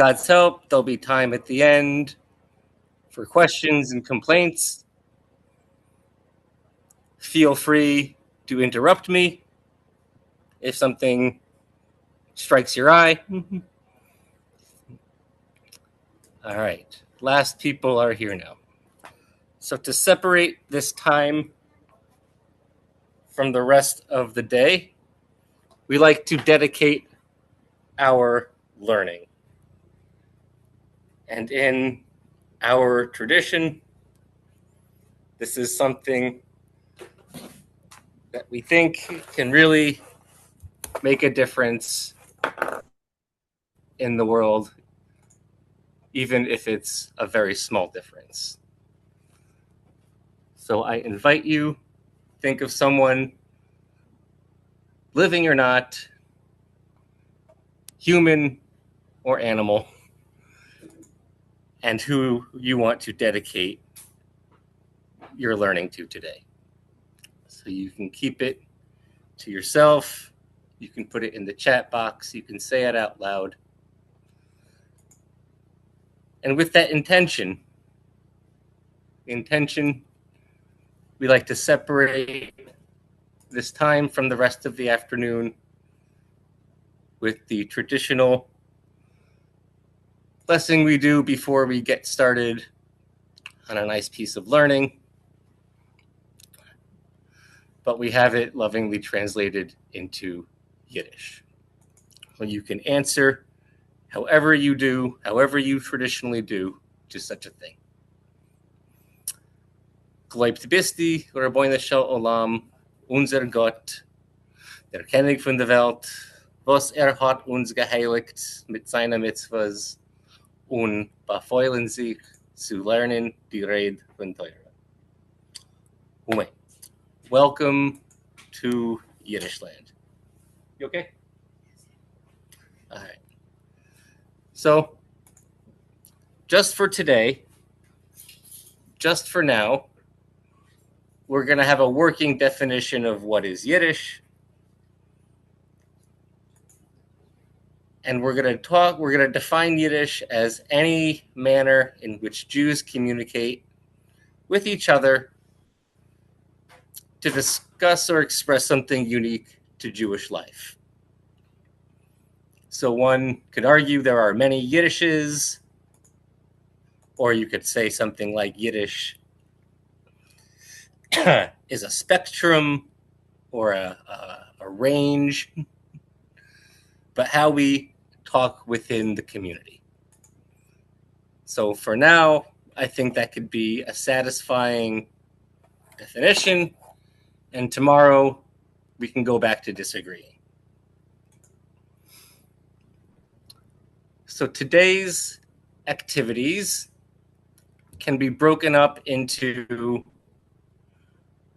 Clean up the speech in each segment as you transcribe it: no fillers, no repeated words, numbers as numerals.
God's help, there'll be time at the end for questions and complaints. Feel free to interrupt me if something strikes your eye. All right, last people are here now. So to separate this time from the rest of the day, we like to dedicate our learning. And in our tradition, this is something that we think can really make a difference in the world, even if it's a very small difference. So I invite you, think of someone, living or not, human or animal, and who you want to dedicate your learning to today. So you can keep it to yourself, you can put it in the chat box, you can say it out loud. And with that intention, we like to separate this time from the rest of the afternoon with the traditional blessing we do before we get started on a nice piece of learning. But we have it lovingly translated into Yiddish. Well, you can answer however you traditionally do to such a thing. Gleibt bist die, Rabbeinu Shel Olam, unser Gott, der König von der Welt, was hat uns geheiligt mit seiner Mitzvahs und befeuillen sich zu lernen die Rede von Teure. Ume, welcome to Yiddish land. You okay? All right. So, just for today, just for now, we're going to have a working definition of what is Yiddish. And we're going to define Yiddish as any manner in which Jews communicate with each other to discuss or express something unique to Jewish life. So one could argue there are many Yiddishes, or you could say something like Yiddish is a spectrum or a range, but how we talk within the community. So for now, I think that could be a satisfying definition, and tomorrow we can go back to disagreeing. So today's activities can be broken up into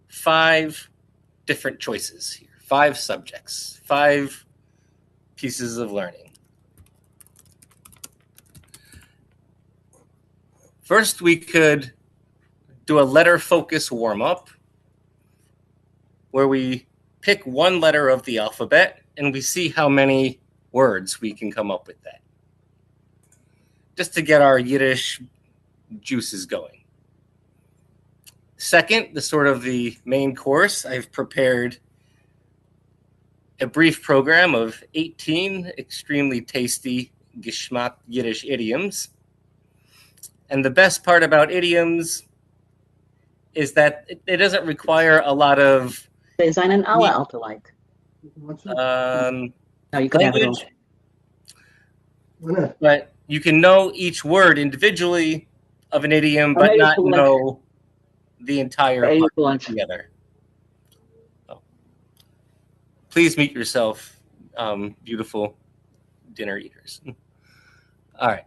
5 different choices here, 5 subjects, 5 pieces of learning. First, we could do a letter focus warm-up where we pick one letter of the alphabet and we see how many words we can come up with that, just to get our Yiddish juices going. Second, the main course, I've prepared a brief program of 18 extremely tasty Geschmack Yiddish idioms. And the best part about idioms is that it doesn't require a lot of They zijn in alle altegelijk. No, you could have it all. But you can know each word individually of an idiom, but not know the entire part together. Oh. Please meet yourself, beautiful dinner eaters. All right.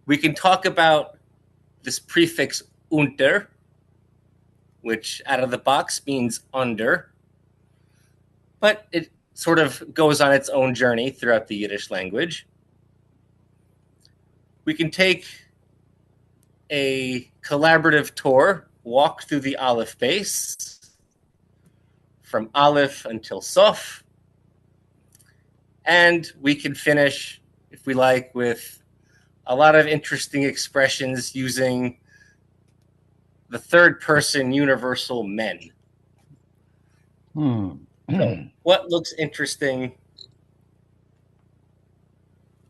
We can talk about this prefix unter, which out of the box means under, but it sort of goes on its own journey throughout the Yiddish language. We can take a collaborative tour, walk through the Aleph base, from Aleph until Sof, and we can finish, if we like, with a lot of interesting expressions using the third person universal men. So, what looks interesting?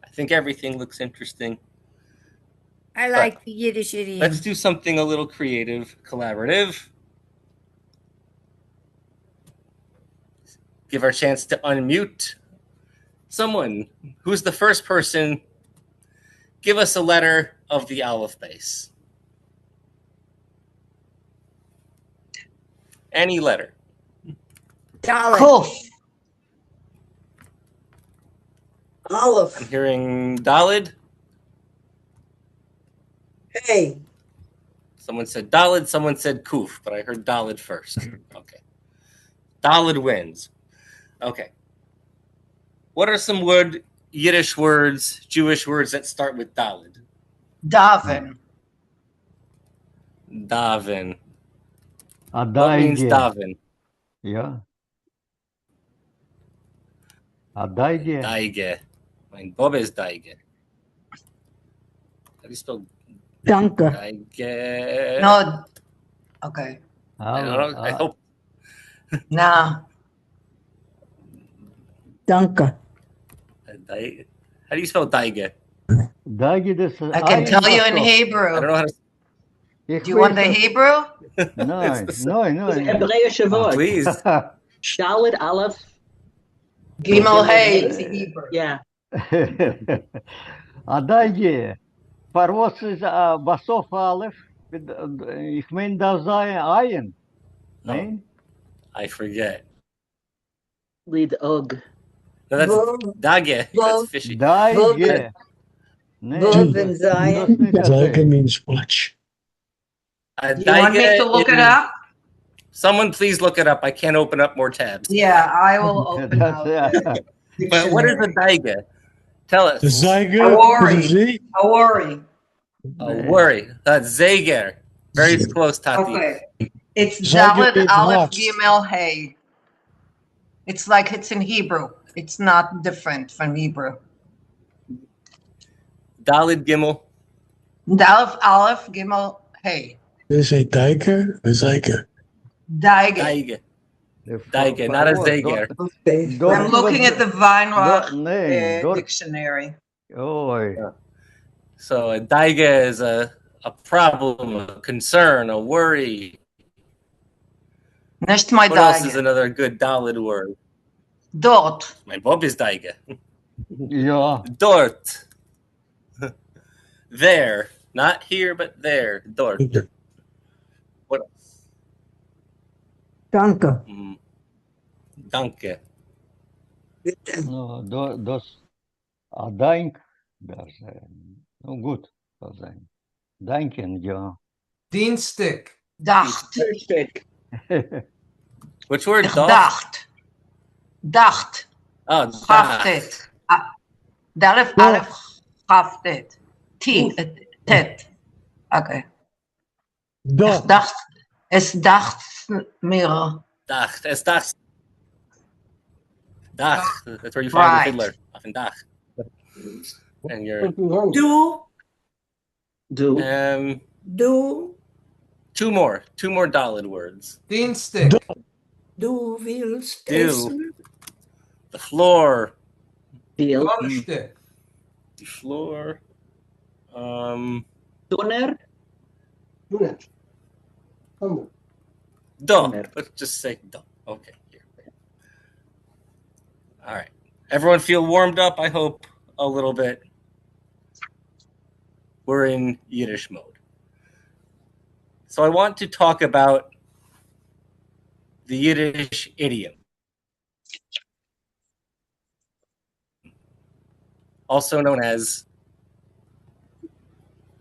I think everything looks interesting. I like the Yiddish idiom. Let's do something a little creative, collaborative. Give our chance to unmute someone. Who's the first person? Give us a letter of the Aleph base. Any letter. Dalet. Kuf. Aleph. I'm hearing Dalid. Hey. Someone said Dalid, someone said Kuf, but I heard Dalid first. Okay. Dalid wins. Okay. What are some Yiddish words, Jewish words that start with Dalid? Daven. Daven. What Adaige. means daven? Ja. Adaige. Daige. Mein Bob is Daige. How do you spell Danke. Daige? No. Okay. I don't know. I hope. Nah. Danke. How do you spell Daige? Daige, dus I can tell you in Hebrew. I don't know how to. Do you want the Hebrew? No. Het Hebreeuwse woord. Please. Dalet, Aleph. Gimel Hey is the Hebrew. Ja. Adaige. Parwas is Basof Aleph. Ich mein, da sei Ayen. Nein? I forget. Lead Og. No, that's Vov, Dage. Vov. That's fishy. Daige. Vov and Zion. Daige means watch. Do you want me to look it up? Someone please look it up. I can't open up more tabs. Yeah, I will open up the But what is a dictionary. Daige? Tell us. The Zyger Awori. with a Z. Awori. A worry. That's Zager. Very close, Tati. Okay. It's Zyger Dalet means Aleph watch. Gimel Hey. It's like it's in Hebrew. It's not different from Hebrew. Dalid Gimel. Dalet Aleph Gimel Hey. Is a Diker or Zyger? Daige. Daige. Daige, not a Zager. I'm looking at the Weinrach Nee, dort. dictionary. Oi. So a Daige is a problem, a concern, a worry. Nicht my What else is Daige. another good Dalid word? Dort. My Bob is Daige. Ja. Dort. There. Not here, but there. Dort. What else? Danke. Danke. No, das Adaink. Dat is no goed. Dat zijn. Denken, ja. Dienstig. Dacht. Frühstück. Which word? Ich Doch? dacht. Dacht. Oh, Haftet. Dalef Aleph Haftet. T. Tet. Okay. Ich Dach. dacht. Es dacht mir. Dach. Es Dach. Dach. That's where you find Right. the fiddler. Often Dach. And you're Du. Du. Du. two more Dalid words. Dienstig. Du willst Do. The floor. Viel. Donnerstag. The floor. Donner. Do. Donner. Let's just say do. Okay. Here. All right. Everyone feel warmed up, I hope, a little bit. We're in Yiddish mode. So I want to talk about the Yiddish idiom. Also known as,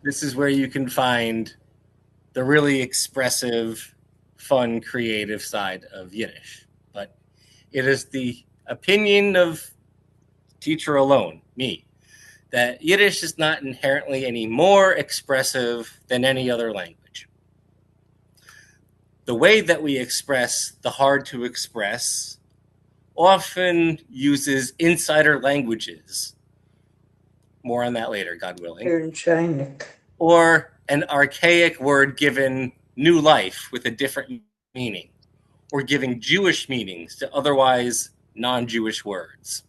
this is where you can find the really expressive, fun, creative side of Yiddish. But it is the opinion of teacher alone, me, that Yiddish is not inherently any more expressive than any other language. The way that we express the hard to express often uses insider languages More on that later, God willing. Chinik. Or an archaic word given new life with a different meaning, or giving Jewish meanings to otherwise non-Jewish words.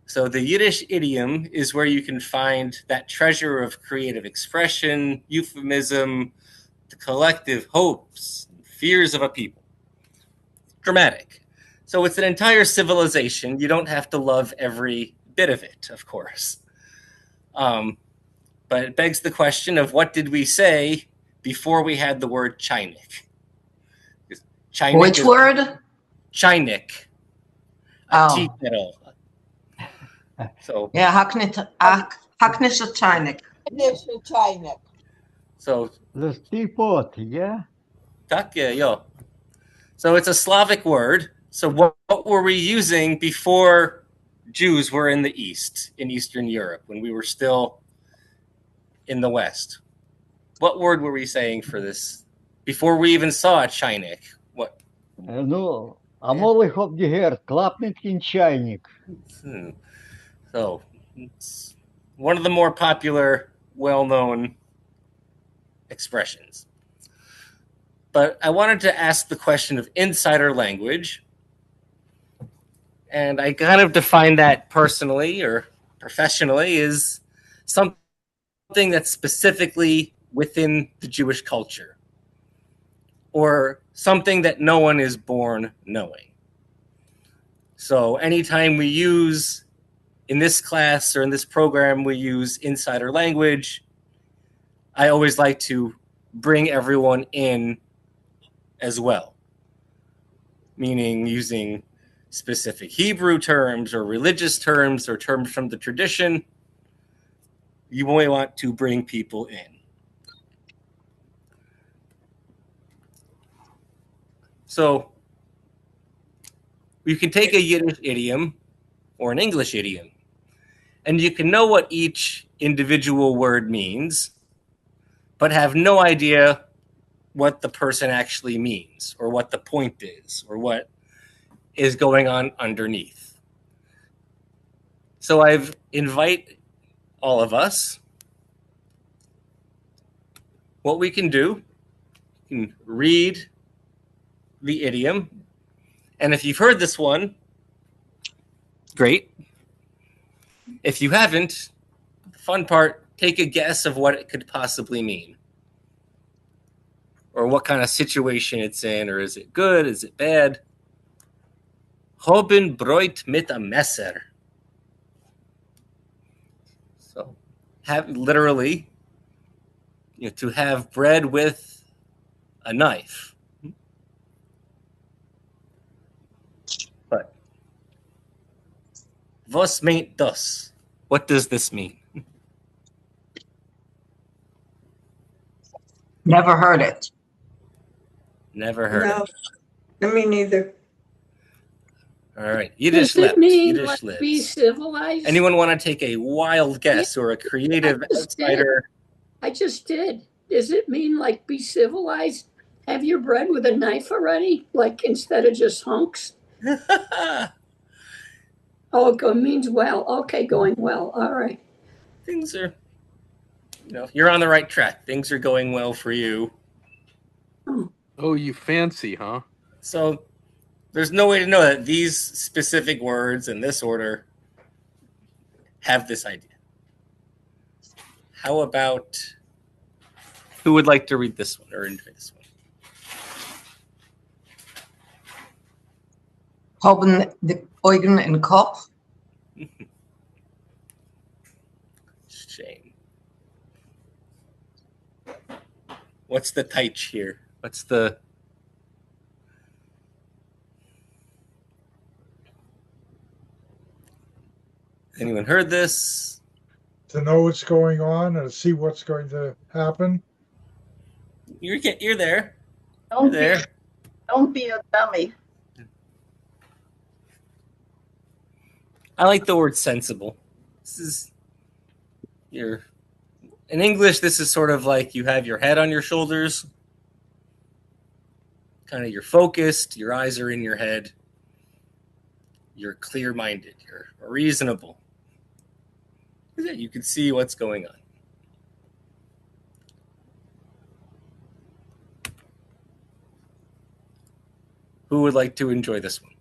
So the Yiddish idiom is where you can find that treasure of creative expression, euphemism, the collective hopes and fears of a people. Dramatic. So it's an entire civilization. You don't have to love every bit of it, of course. But it begs the question of what did we say before we had the word chinik? Which word? Chinik. A tea kettle. So yeah, haknische Chinik. So The teapot, yeah? tak je, jo. So it's a Slavic word. So what were we using before Jews were in the East, in Eastern Europe, when we were still in the West? What word were we saying for this before we even saw a chinik? What? Ну, а молих обдігер, клапнет кінчайник. So it's one of the more popular, well-known expressions. But I wanted to ask the question of insider language. And I kind of define that personally or professionally as something that's specifically within the Jewish culture, or something that no one is born knowing. So anytime we use, in this class or in this program, we use insider language, I always like to bring everyone in as well, meaning using specific Hebrew terms or religious terms or terms from the tradition. You only want to bring people in. So you can take a Yiddish idiom or an English idiom, and you can know what each individual word means, but have no idea what the person actually means or what the point is or what is going on underneath. So I've invite all of us. What we can do, you can read the idiom, and if you've heard this one, great. If you haven't, the fun part, take a guess of what it could possibly mean, or what kind of situation it's in, or is it good, is it bad? Hoben broit mit a messer. So, have literally, to have bread with a knife. But was meint das? What does this mean? Never heard it. Never heard No, of it. me neither. All right, Yiddish Does it lips. mean Yiddish like be lips. civilized? Anyone want to take a wild guess or a creative outsider? I just did. Does it mean like be civilized? Have your bread with a knife already? Like instead of just hunks? Oh, it means well. Okay, going well. All right. Things are, you're on the right track. Things are going well for you. Oh, you fancy, huh? So there's no way to know that these specific words in this order have this idea. How about, who would like to read this one or enjoy this one? Haben the Eugen in Kopf. Shame. What's the teich here? What's the... Anyone heard this? To know what's going on and see what's going to happen. You're there. Don't You're there. Don't be a dummy. I like the word sensible. This is in English, this is sort of like you have your head on your shoulders. Kind of you're focused, your eyes are in your head. You're clear-minded, you're reasonable. You can see what's going on. Who would like to enjoy this one?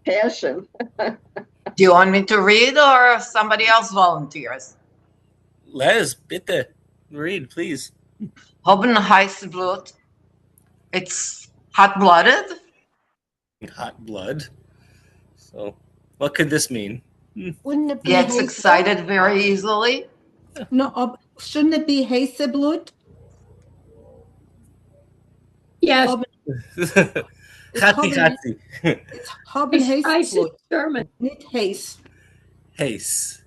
Passion. Do you want me to read or somebody else volunteers? Les, bitte. Read, please. Haben heiße Blut. It's hot-blooded. Hot blood. So, what could this mean? Wouldn't it be Gets Hazel? excited very easily. No, shouldn't it be Hazeblut? Yes, Haben- Chatzi, chatzi. It's Haben Ice is Hazeblut, German. nicht Haze.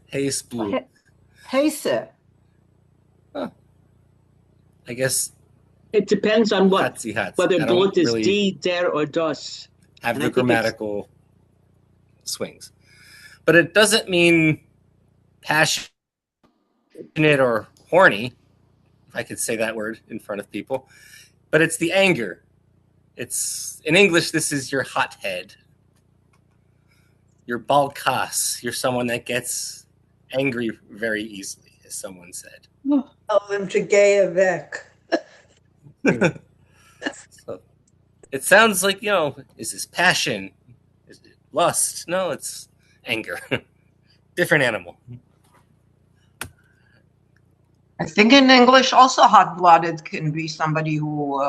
Haze blue. Haze. I guess It depends on what, Hatzi hats. whether I don't blood is really D, der, or das. have And the I think it's- grammatical swings. But it doesn't mean passionate or horny, if I could say that word in front of people. But it's the anger. It's in English, this is your hothead. Your balkas. You're someone that gets angry very easily, as someone said. Tell them to gay weg. So it sounds like, is this passion? Is it lust? No, it's anger. Different animal. I think in English also hot-blooded can be somebody who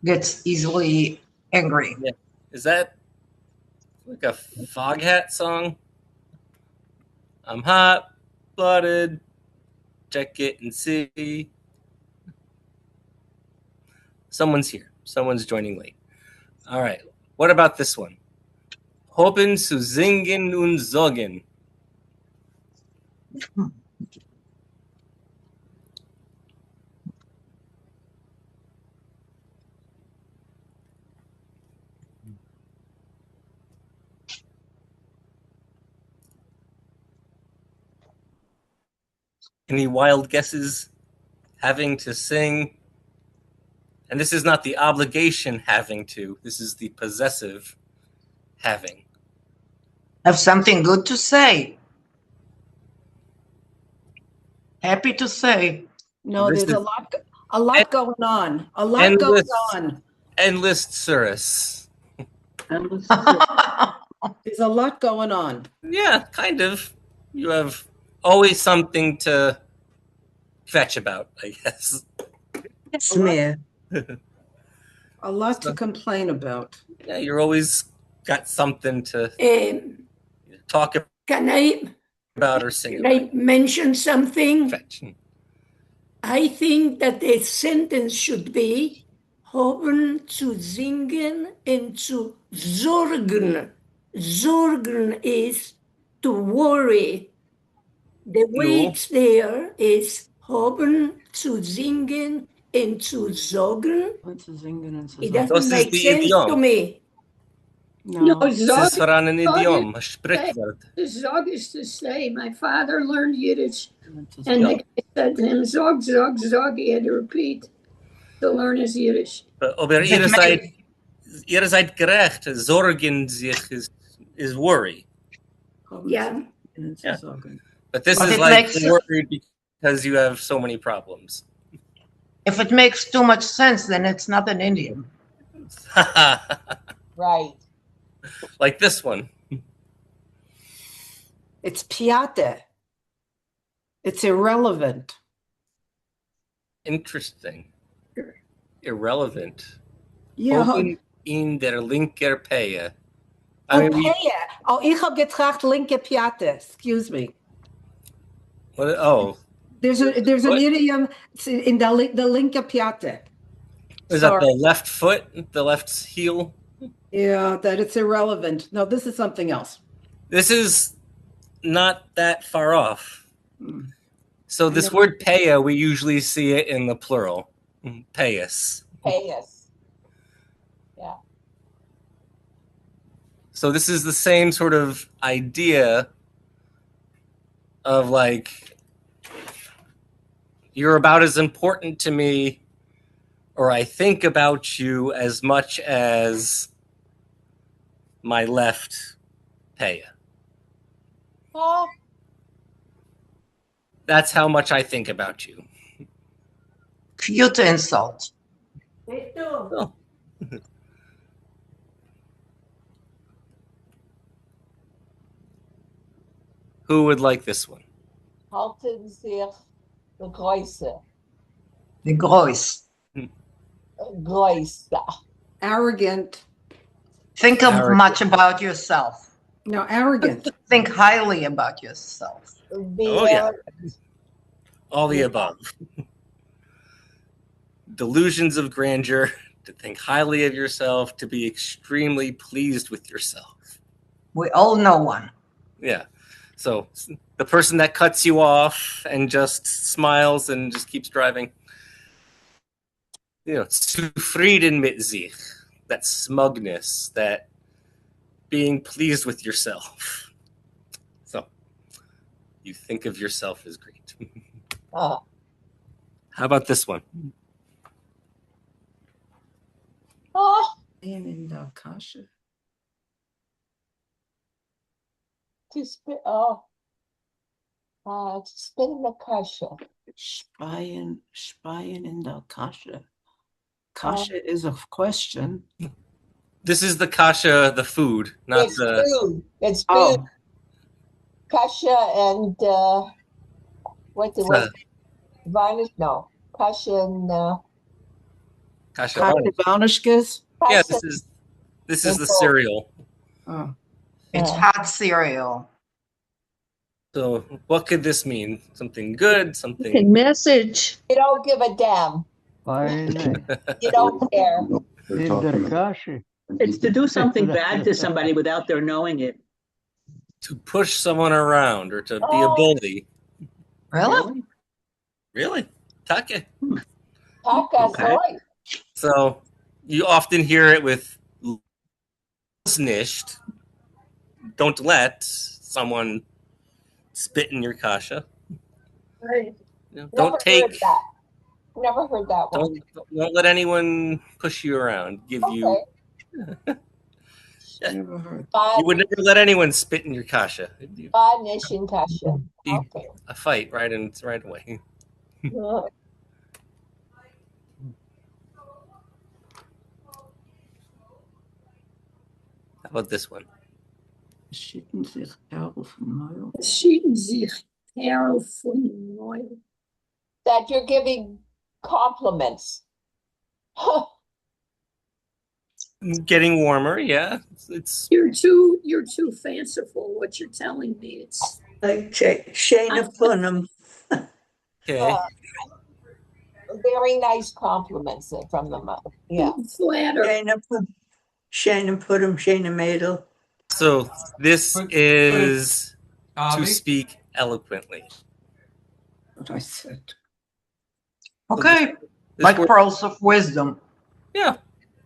gets easily angry. Yeah. Is that like a Foghat song? I'm hot-blooded. Check it and see. Someone's here. Someone's joining late. All right. What about this one? Hoben zu singen und sorgen. Any wild guesses? Having to sing. And this is not the obligation having to. This is the possessive having. Have something good to say. Happy to say. No, This there's is- a lot going on. A lot Endless. going on. Endless surus. There's a lot going on. Yeah, kind of. You have always something to fetch about, I guess. Smear. A lot to complain about. Yeah, you're always got something to talk Can I about or sing can I about. mention something? Fetch. I think that the sentence should be haben zu singen und zu sorgen. Sorgen is to worry. The way No. it's there is haben zu singen und zu sorgen. It Das doesn't ist make die sense Idiom. to me. No, Das ist sorgen, voran ein Idiom, ein Sprichwort. Zog is to say. My father learned Yiddish, and Yeah. the guy said to him, "Zog, zog, zog." He had to repeat to learn his Yiddish. Aber ihr seid gerecht. Sorgen sich is worry. Yeah. Yeah. But this But is it like makes- worried because you have so many problems. If it makes too much sense, then it's not an idiom. Right. Like this one. It's piate. It's irrelevant. Interesting. Irrelevant. Yeah. Oben in der linker Pehe. Oh, I mean, Peje. Oh, ich hab getracht linke piate. Excuse me. There's an What? idiom in the linke piate. Is that Sorry. the left foot, the left heel? Yeah, that it's irrelevant. No, this is something else. This is not that far off. Hmm. So this never- word peya, we usually see it in the plural. Payas. Payas. So this is the same sort of idea of like, you're about as important to me, or I think about you as much as my left paya. Oh, That's how much I think about you. cute insult. Oh. Who would like this one? Halten sich the Größe. The Grois. Größe. Arrogant. Think Arrogant. much about yourself. No, arrogant. Think highly about yourself. Oh, yeah. All the above. Delusions of grandeur, to think highly of yourself, to be extremely pleased with yourself. We all know one. Yeah. So the person that cuts you off and just smiles and just keeps driving. Zufrieden mit sich. That smugness, that being pleased with yourself. So you think of yourself as great. How about this one? In the kasha. To spit in the kasha. Speien in der Kasche. Kasha is a question. This is the kasha, the food, not it's the food. It's food. Oh. Kasha and what varnish? No, kasha and kasha. Varnishkes? Yeah, this is the cereal. Oh. It's hot cereal. So what could this mean? Something good? Something message. You don't give a damn. Fine. You don't care. In der Kasche. It's to do something bad to somebody without their knowing it. To push someone around or to be a bully. Really? Really? Take. Okay. So you often hear it with nicht. Don't let someone spit in your kasha. Right. Don't take. Heard that. Never heard that one. Don't let anyone push you around. Give you. Never heard. You would never let anyone spit in your kasha. Varnish in kasha. Okay. A fight right away. How about this one? Schicken sich Perl von Meul. Schieten sich Perl von Meul. That you're giving compliments. Getting warmer, yeah. It's You're too fanciful. What you're telling me, it's Like Shana Punham. okay. Very nice compliments from the mouth. Yeah. Flatter. Shana Punham, Shana Madel. So this is to speak eloquently. What I said. Okay. This Like word, pearls of wisdom. yeah.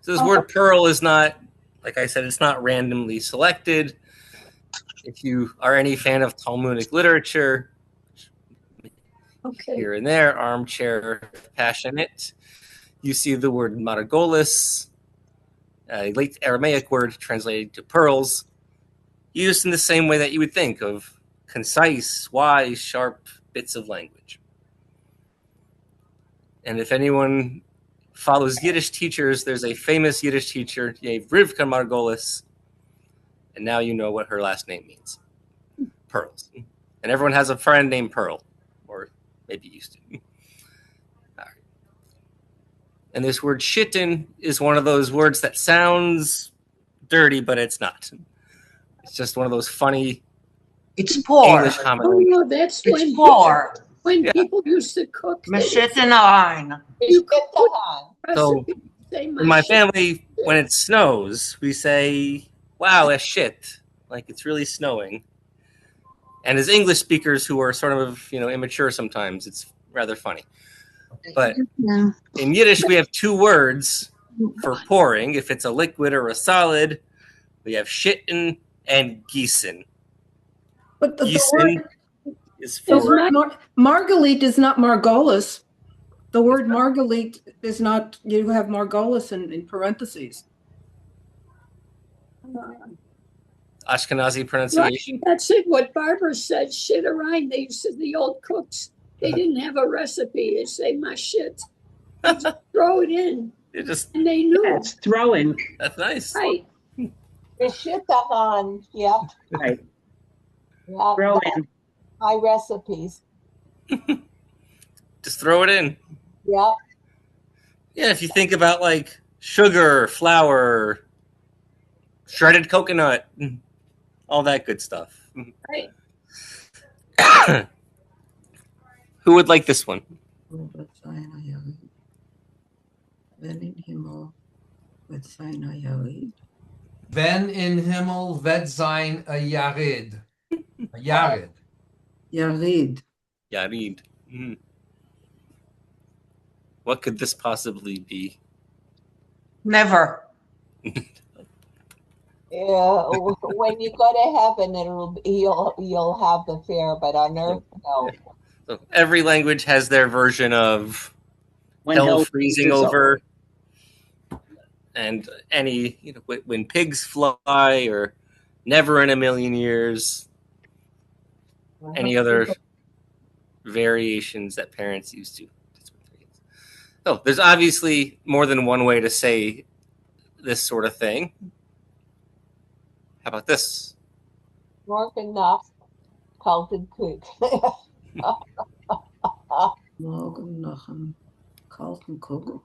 So this word pearl is not, like I said, it's not randomly selected. If you are any fan of Talmudic literature, here and there, armchair passionate, you see the word margolis, a late Aramaic word translated to pearls, used in the same way that you would think of concise, wise, sharp bits of language. And if anyone follows Yiddish teachers, there's a famous Yiddish teacher named Rivka Margolis, and now you know what her last name means. Pearls. And everyone has a friend named Pearl, or maybe used to. All right. And this word shitten is one of those words that sounds dirty, but it's not. It's just one of those funny It's poor. English comments. Oh, no, that's It's poor. when people used to cook. Meshittenein. You could put So recipes, say in my shit. family, when it snows, we say, wow, that's shit. Like it's really snowing. And as English speakers who are sort of, immature sometimes, it's rather funny. But in Yiddish, we have two words for pouring. If it's a liquid or a solid, we have shitten and gießen. But the Gießen word is The for word Margalit is not Margolis. The word Margalit is not, you have Margolis in parentheses. Ashkenazi pronunciation. That's it. What Barbara said, shit around. They used to, the old cooks, they didn't have a recipe. They say my shit. They just throw it in. And they knew. That's throwing. That's nice. Right. Rishitahan, yeah. Right. Yeah, Throwing. my recipes. Just throw it in. Yeah. Yeah, if you think about like sugar, flour, shredded coconut, all that good stuff. Right. Who would like this one? Wenn in Himmel wird sein a Yarid. Ben in Himmel vet sein a Yarid. A Yarid. Yarid. Yarid. Mm. What could this possibly be? Never. Yeah, when you go to heaven, you'll have the fear, but on earth, no. So every language has their version of When hell hell freezing freezes over, and any when pigs fly, or never in a million years. Any other variations that parents used to? Oh, there's obviously more than one way to say this sort of thing. How about this? Morgen Nacht, kalten Krieg. Morgen nach einem kalten Kugel.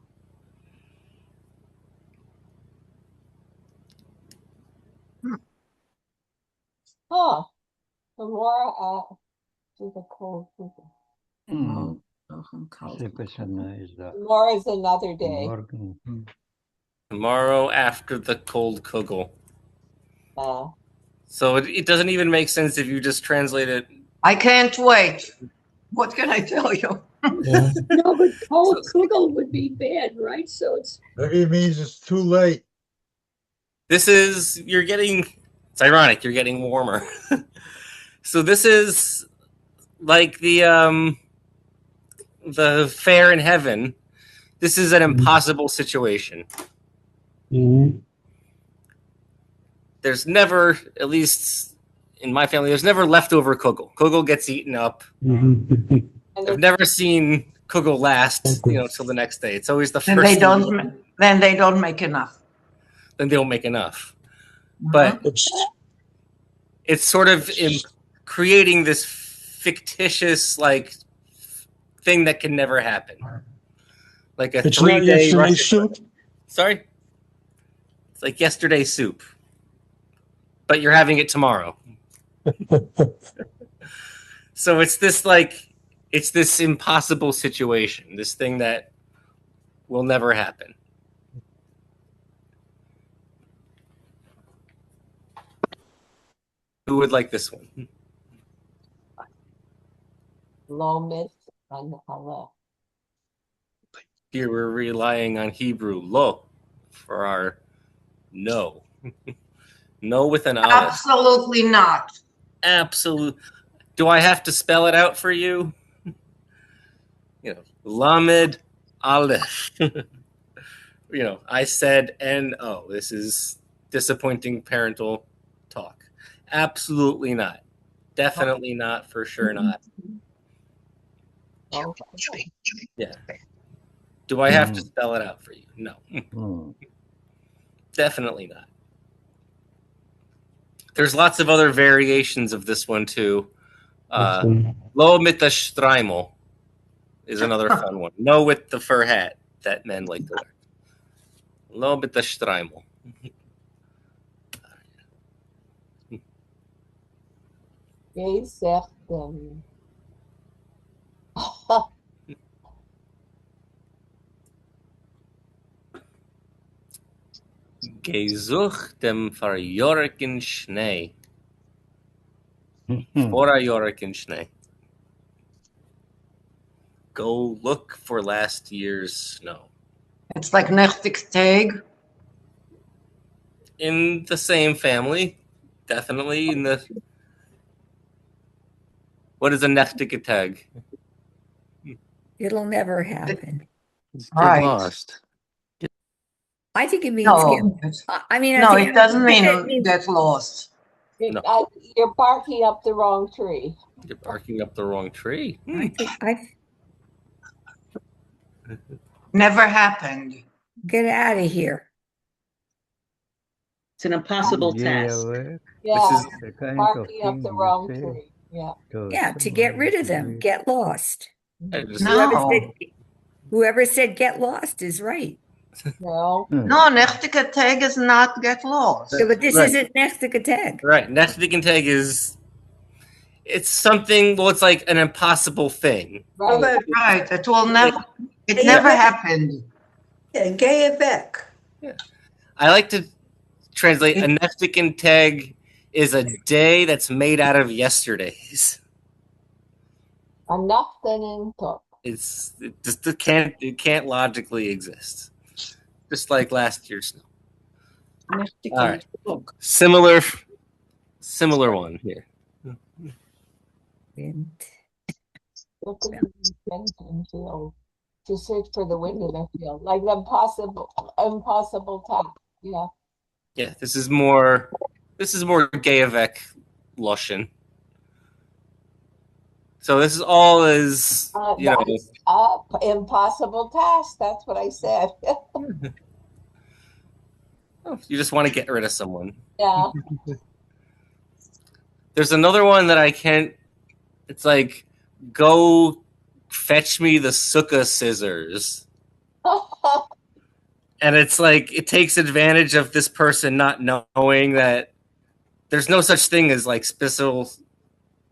Huh. Tomorrow to the cold Krieg. Morgen nach einem kalten Tomorrow is another day. Tomorrow after the cold kugel. So it doesn't even make sense if you just translate it. I can't wait. What can I tell you? No, but cold kugel would be bad, right? So it's. Maybe it means it's too late. This is, it's ironic, you're getting warmer. So this is like the fair in heaven. This is an impossible situation. Mm-hmm. There's never, at least in my family, there's never leftover kugel. Kugel gets eaten up. Mm-hmm. I've never seen kugel last, till the next day. It's always the first. And they don't. Then they don't make enough. Then they don't make enough. But it's sort of creating this fictitious thing that can never happen. Like a It's 3-day not yesterday's Russian soup. Sorry? It's like yesterday's soup. But you're having it tomorrow. So it's this impossible situation, this thing that will never happen. Who would like this one? Lomit and Allah. Here we're relying on Hebrew, lo, for our no. No with an aleph. Absolutely not. Absolute. Do I have to spell it out for you? Lamed aleph. I said N-O. This is disappointing parental talk. Absolutely not. Definitely not. For sure not. Yeah. Do I have to spell it out for you? No. Definitely not. There's lots of other variations of this one too. Lo mit the Streimel is another fun one. No with the fur hat that men like to wear. Lo mit the Streimel. Gesuch dem verjorgen Schnee. Vorjorgen Schnee. Go look for last year's snow. It's like Nechtig Tag. In the same family, definitely in the. What is a Nechtig Tag? It'll never happen. Get lost. I think it means No, I mean, no, it doesn't mean it means get lost. No. You're barking up the wrong tree. You're barking up the wrong tree. I think Never happened. get out of here. It's an impossible task. Yeah, This is The kind of barking up thing the you wrong say tree. Yeah. to Yeah, to get rid of them, get lost. No. Whoever said get lost is right. No. No, nechtige tag is not get lost. Yeah, but this Right. isn't nechtige tag. Right. Nechtig tag is it's something. Well, it's like an impossible thing. Right. Right. It will never. It never happened. Gay back. Yeah. I like to translate a Nechtig tag is a day that's made out of yesterdays. Enough then in talk. It can't logically exist. Just like last year's snow. All right. Similar one here. Look at the wind and field. To search for the wind in a field. Like the impossible task. Yeah. Yeah, this is more Gayavek Lushan. So this is all impossible task. That's what I said. You just want to get rid of someone. Yeah. There's another one that I can't. It's like, go fetch me the sukkah scissors. And it's like, it takes advantage of this person not knowing that there's no such thing as like special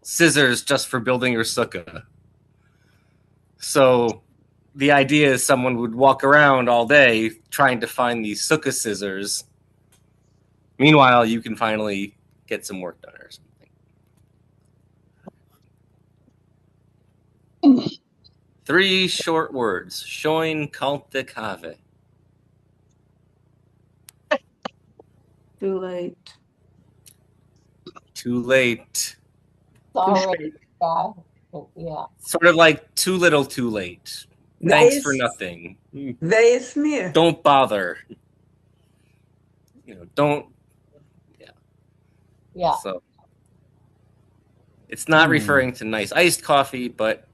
scissors just for building your sukkah. So the idea is someone would walk around all day trying to find these sukkah scissors. Meanwhile, you can finally get some work done or something. 3 short words. Shoin kalte kave. Too late. Too late. Sorry. Yeah. Sort of like too little, too late. Thanks for nothing. Don't bother. Don't. Yeah. Yeah. So it's not referring to nice iced coffee, but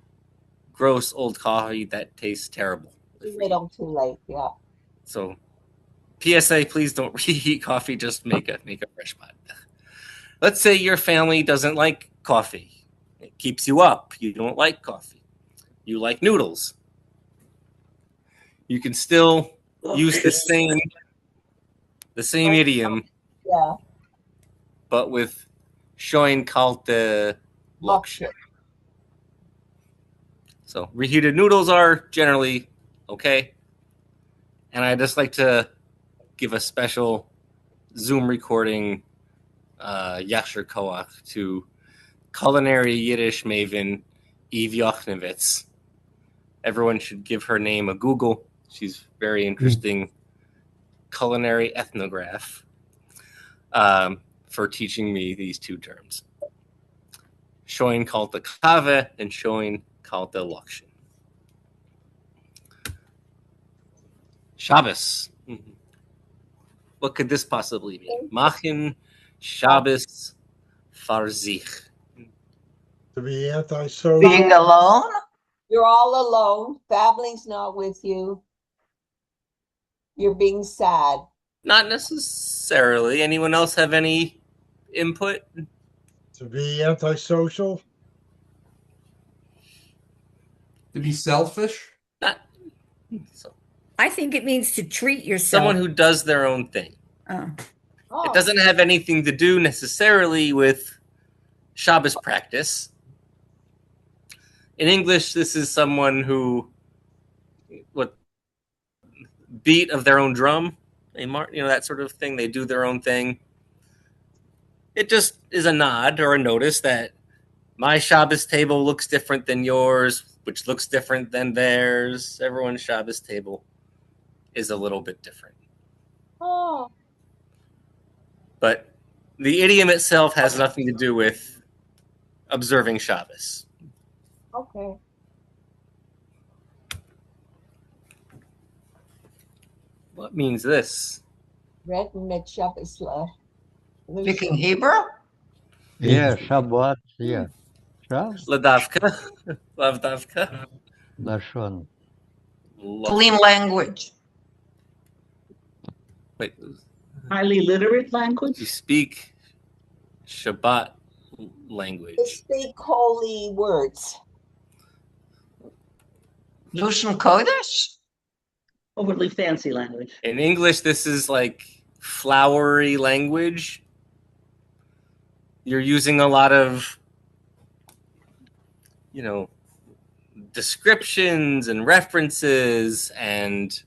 gross old coffee that tastes terrible. Too little, too late. Yeah. So, PSA: please don't reheat coffee. Just make a fresh pot. Let's say your family doesn't like coffee. It keeps you up. You don't like coffee. You like noodles. You can still use the same idiom. Yeah. But with showing kalte lokshin. So reheated noodles are generally okay. And I just like to give a special Zoom recording Yasher Koach to culinary Yiddish maven Eve Yochnovitz. Everyone should give her name a Google. She's very interesting culinary ethnograph for teaching me these 2 terms. Shoin kalte kave and shoin kalte lokshin. Shabbos. What could this possibly mean? Machin Shabbos farzich. To be antisocial. Being alone? You're all alone. Family's not with you. You're being sad. Not necessarily. Anyone else have any input? To be antisocial. To be selfish? I think it means to treat yourself. Someone who does their own thing. It doesn't have anything to do necessarily with Shabbos practice. In English, this is someone who beat of their own drum, that sort of thing. They do their own thing. It just is a nod or a notice that my Shabbos table looks different than yours, which looks different than theirs. Everyone's Shabbos table is a little bit different. Oh. But the idiom itself has nothing to do with observing Shabbos. Okay. What means this? Written mit Shabbos. Speaking Hebrew? Yeah, Shabbat, yeah. Ladavka. Lavdavka. Lashon. Clean language. Wait, Highly literate language? you speak Shabbat They language. speak holy words. Lushan Kodesh? Overly fancy language. In English, this is like flowery language. You're using a lot of, descriptions and references and.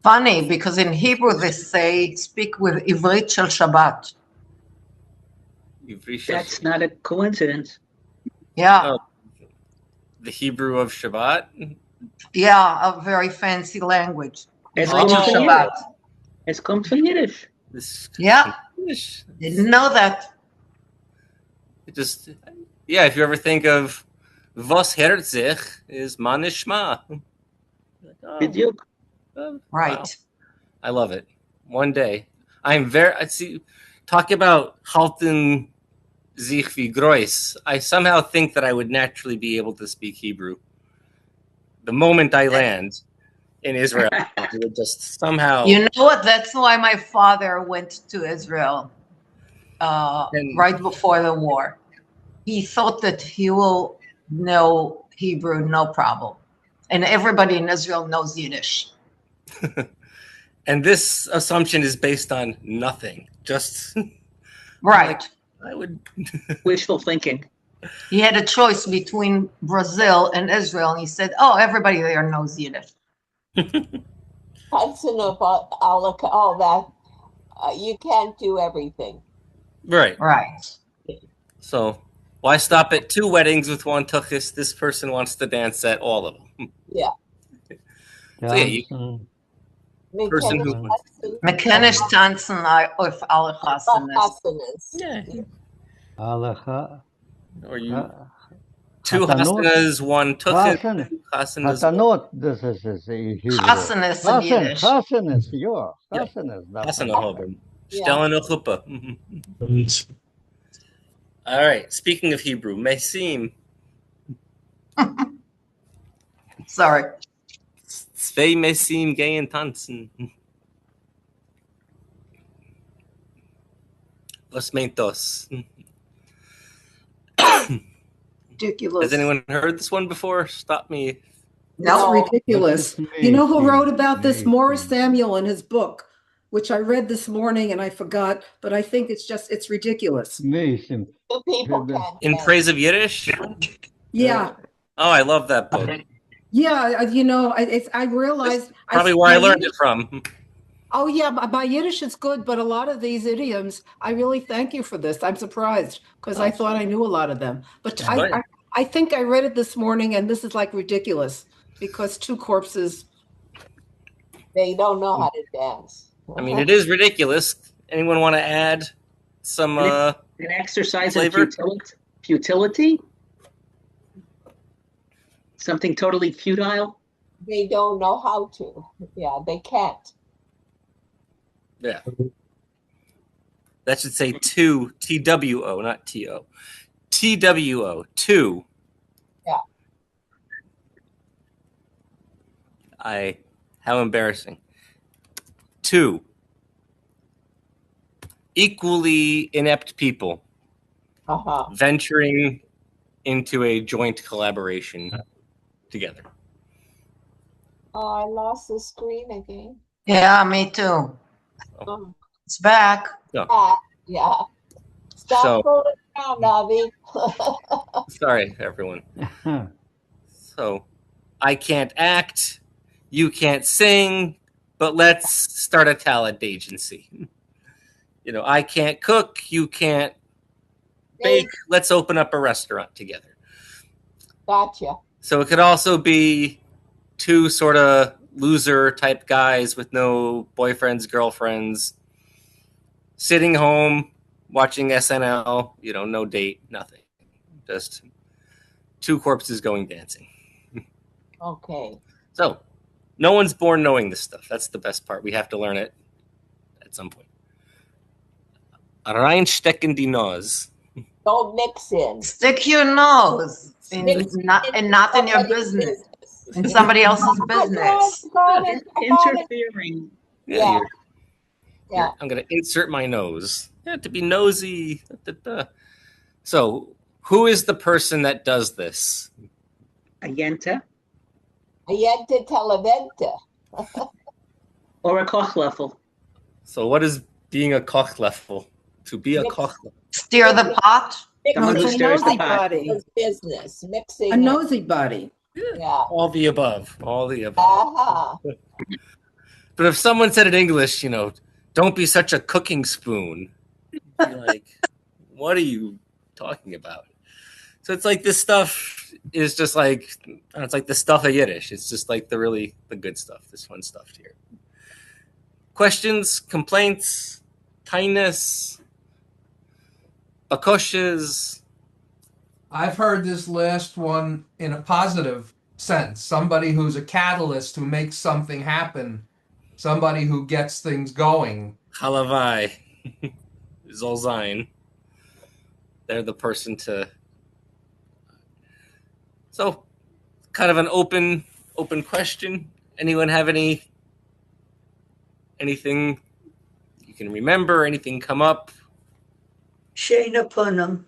Funny, because in Hebrew they say speak with Ivrit Shel Shabbat. That's not a coincidence. Yeah. The Hebrew of Shabbat? Yeah, a very fancy language. Es Ivrit kommt Shel von Shabbat. Yiddish. Es kommt von Yiddish. Yeah. Didn't know that. It just, if you ever think of Was hört sich is Manishma. Biduk. Right. Wow. I love it. One day. Talk about halten sich wie groß. I somehow think that I would naturally be able to speak Hebrew. The moment I land in Israel, I would just somehow. You know what? That's why my father went to Israel right before the war. He thought that he will know Hebrew, no problem. And everybody in Israel knows Yiddish. And this assumption is based on nothing. Just right. I would wishful thinking. He had a choice between Brazil and Israel, and he said, "Oh, everybody there knows Yiddish." Hudson about all that. You can't do everything. Right. Right. So why stop at 2 weddings with 1 tuchus? This person wants to dance at all of them. Yeah. So person who Mekenish tanzen auf alle chasanas. Yeah. Halacha. Or you 2 hasanas, 1 tuchus. Hasanot, this is Hebrew. Chasanas in Yiddish. Chasanas, yeah. Chasanas. Hasana Stellen a chuppah. All right. Speaking of Hebrew, Mesim. Sorry. Zwei Mesim gehen tanzen. Was meint das? Ridiculous. Has anyone heard this one before? Stop me. No, it's ridiculous. You know who wrote about this? Morris Samuel in his book, which I read this morning and I forgot, but I think it's ridiculous. Amazing. In Praise of Yiddish? Yeah. Oh, I love that book. Yeah, I realized probably where I learned it from. Oh yeah, my Yiddish is good, but a lot of these idioms, I really thank you for this. I'm surprised because I thought I knew a lot of them. But I think I read it this morning, and this is like ridiculous because 2 corpses. They don't know how to dance. I mean, it is ridiculous. Anyone want to add some an exercise flavor? in futility? Something totally futile? They don't know how to. Yeah, they can't. Yeah. That should say 2, TWO, not TO. TWO, 2. Yeah. How embarrassing. 2. Equally inept people venturing into a joint collaboration together. Oh, I lost the screen again. Yeah, me too. Oh. It's back. Yeah. Stop fooling around, Avi. Sorry, everyone. So, I can't act, you can't sing, but let's start a talent agency. I can't cook, you can't bake, let's open up a restaurant together. Gotcha. So it could also be 2 sort of loser type guys with no boyfriends, girlfriends, sitting home watching SNL, no date, nothing. Just 2 corpses going dancing. Okay. So, No one's born knowing this stuff. That's the best part. We have to learn it at some point. Reinstecken die Nose. Don't mix in. Stick your nose not in your business. In somebody else's business. Interfering. Yeah. I'm going to insert my nose. Yeah, to be nosy. So, who is the person that does this? Ayenta. Ayenta televenta. Or a Kochlöffel. So, what is being a Kochlöffel? To be a Kochlöffel. Stir the pot. Someone who stirs the pot. Body. Business. Mixing. A nosy body. Yeah. All the above. All the above. But if someone said in English, don't be such a cooking spoon, you'd be like, what are you talking about? So it's like this stuff is just like, it's like the stuff of Yiddish. It's just like the good stuff, this fun stuff here. Questions, complaints, kindness, bakoshes. I've heard this last one in a positive sense. Somebody who's a catalyst, who makes something happen. Somebody who gets things going. Halavai. Zolzain. They're the person to... So, kind of an open question. Anyone have anything you can remember? Anything come up? Shana Punham.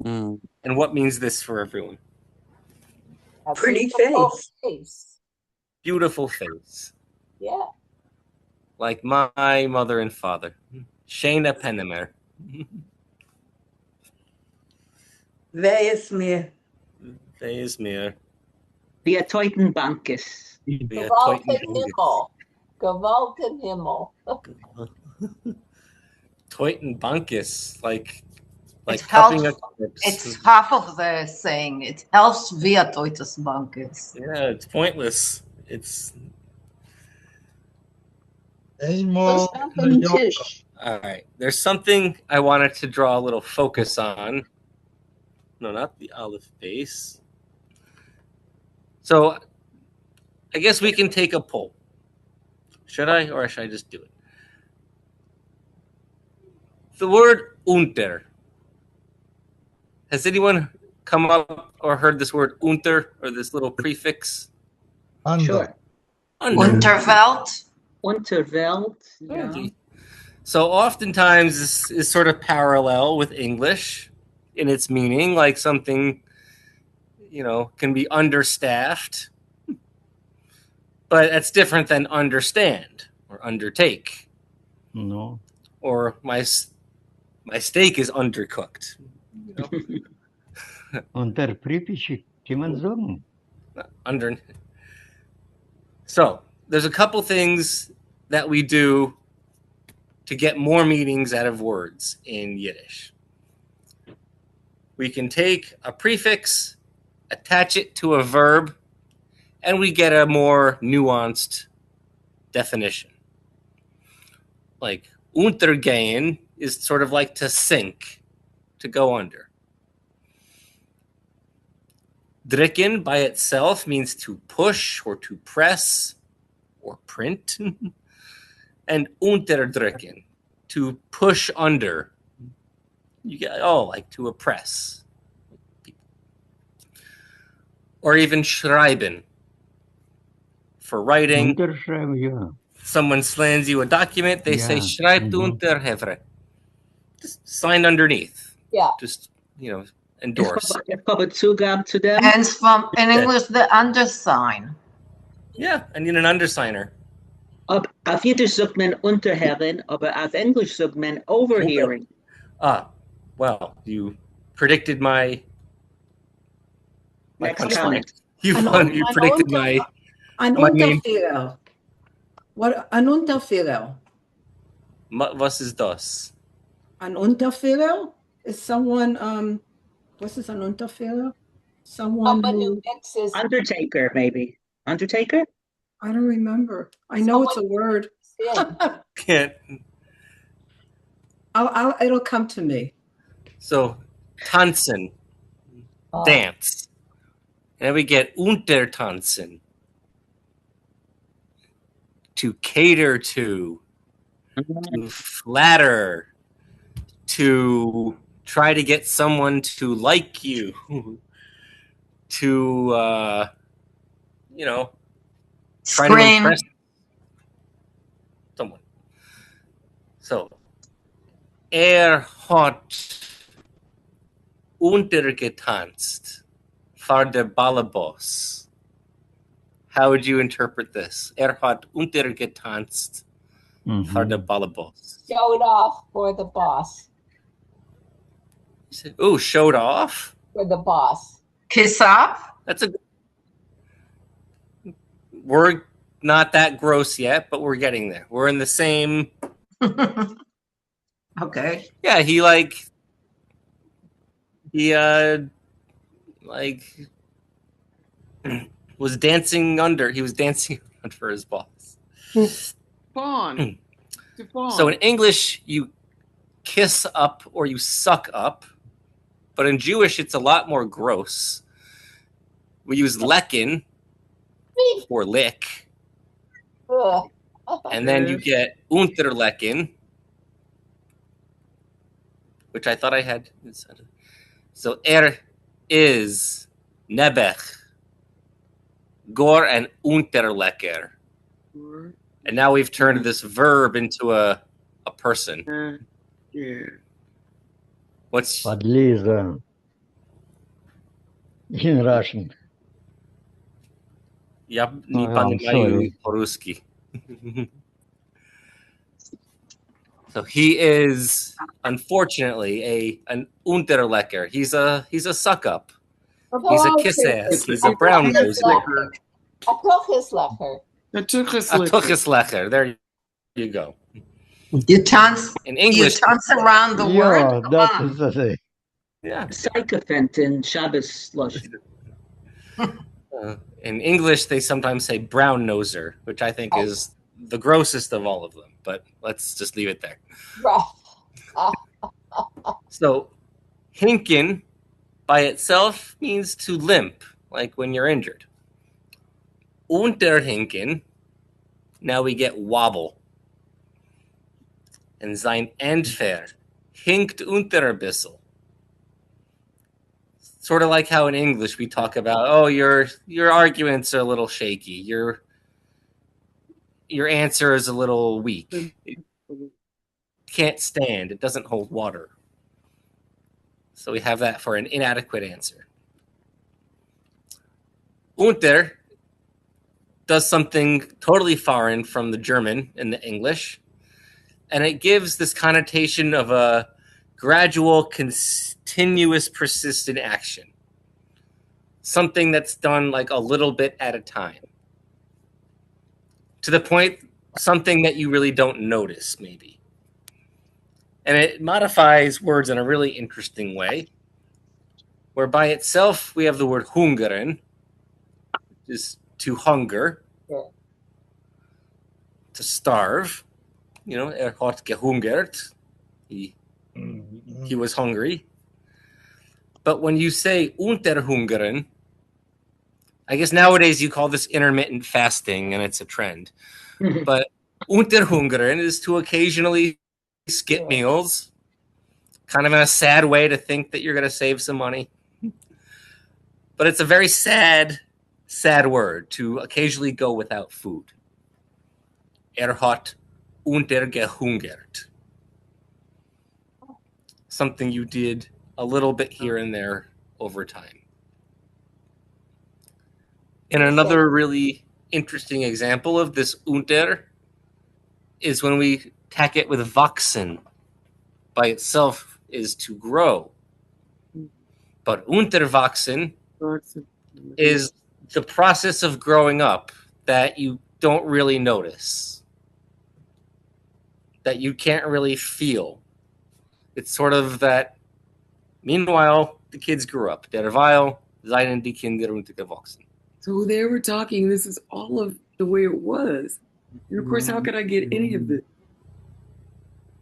And what means this for everyone? Pretty face. Beautiful face. Yeah. Like my mother and father. Shana Penemer. Wer ist mir? Wer ist mir? Via Teutenbankes. Gewalten Himmel. Gewalten Himmel. Teutenbankes. Like cupping a corpse. It's half of the saying. It helps via Teutenbankes. Yeah, it's pointless. It's... All right. There's something I wanted to draw a little focus on. No, not the Aleph base. So I guess we can take a poll. Should I, or should I just do it? The word unter. Has anyone come up or heard this word unter, or this little prefix? Sure. Unterwelt. Unterwelt. Yeah. So oftentimes this is sort of parallel with English in its meaning, like something, can be understaffed. But that's different than understand or undertake. No. Or my steak is undercooked. Unterpriefig, kann man sagen. So there's a couple things that we do to get more meanings out of words in Yiddish. We can take a prefix, attach it to a verb, and we get a more nuanced definition. Like untergehen is sort of like to sink, to go under. Dricken by itself means to push or to press or print. And unterdrücken, to push under. You get, like to oppress. Or even schreiben, for writing. Unterschreiben, yeah. Someone slams you a document, they say schreibt unter Hevre. Just sign underneath. Yeah. Just, endorse. Zugab to them. And from in English, the undersign. Yeah, I need an undersigner. Auf Yiddish sagt man unterhören, aber auf Englisch sagt man overhearing. Well, you predicted my comment. You predicted my name. What an Unterfehler? Was ist das? An Unterfehler is someone. What is an Unterfehler? Someone who mixes. Undertaker, maybe. Undertaker? I don't remember. I know it's a word. Can't. It'll come to me. So, tanzen, dance. And we get untertanzen, to cater to flatter, to try to get someone to like you, to, you know, try to impress someone. So, hat untergetanzt für der Ballerboss. How would you interpret this? Hat untergetanzt für der Ballerboss. Showed off for the boss. Oh, showed off? For the boss. Kiss up? That's a. We're not that gross yet, but we're getting there. We're in the same. Okay. Yeah, he was dancing under. He was dancing under his boss. Fawn. So in English, you kiss up or you suck up, but in Jewish, it's a lot more gross. We use lecken or lick, and then you get unterlecken, which I thought I had. So is nebech, gor and unterlecker. And now we've turned this verb into a person. What's Подлиза. In Russian. Я не I'm понимаю по-русски. So he is unfortunately an unterlecker. He's a suck up. He's a kiss ass. He's a brown nose. A tuchislecher. A A tuchislecher. There you go. You dance in English. You dance around the word. That is the thing. Yeah. Sycophant in Shabbos slush. In English, they sometimes say brown noser, which I think is the grossest of all of them. But let's just leave it there. So, hinken by itself means to limp, like when you're injured. Unterhinken, now we get wobble. And sein Endfer hinkt unter ein bisschen. Sort of like how in English we talk about, oh, your arguments are a little shaky. Your answer is a little weak. It can't stand. It doesn't hold water. So we have that for an inadequate answer. Unter does something totally foreign from the German and the English. And it gives this connotation of a gradual, continuous, persistent action. Something that's done like a little bit at a time. To the point, something that you really don't notice, maybe. And it modifies words in a really interesting way. Where by itself, we have the word hungern, which is to hunger, to starve. You know, hat gehungert. He was hungry. But when you say unterhungern, I guess nowadays you call this intermittent fasting, and it's a trend. But unterhungern is to occasionally skip meals, kind of in a sad way to think that you're going to save some money. But it's a very sad word to occasionally go without food. Hat untergehungert. Something you did a little bit here and there over time. And another really interesting example of this unter is when we tack it with wachsen. By itself is to grow. But unterwachsen is the process of growing up that you don't really notice, that you can't really feel. It's sort of that, meanwhile, the kids grew up. Derweil seien die Kinder untergewachsen. So they were talking, this is all of the way it was. And of course, how could I get any of it?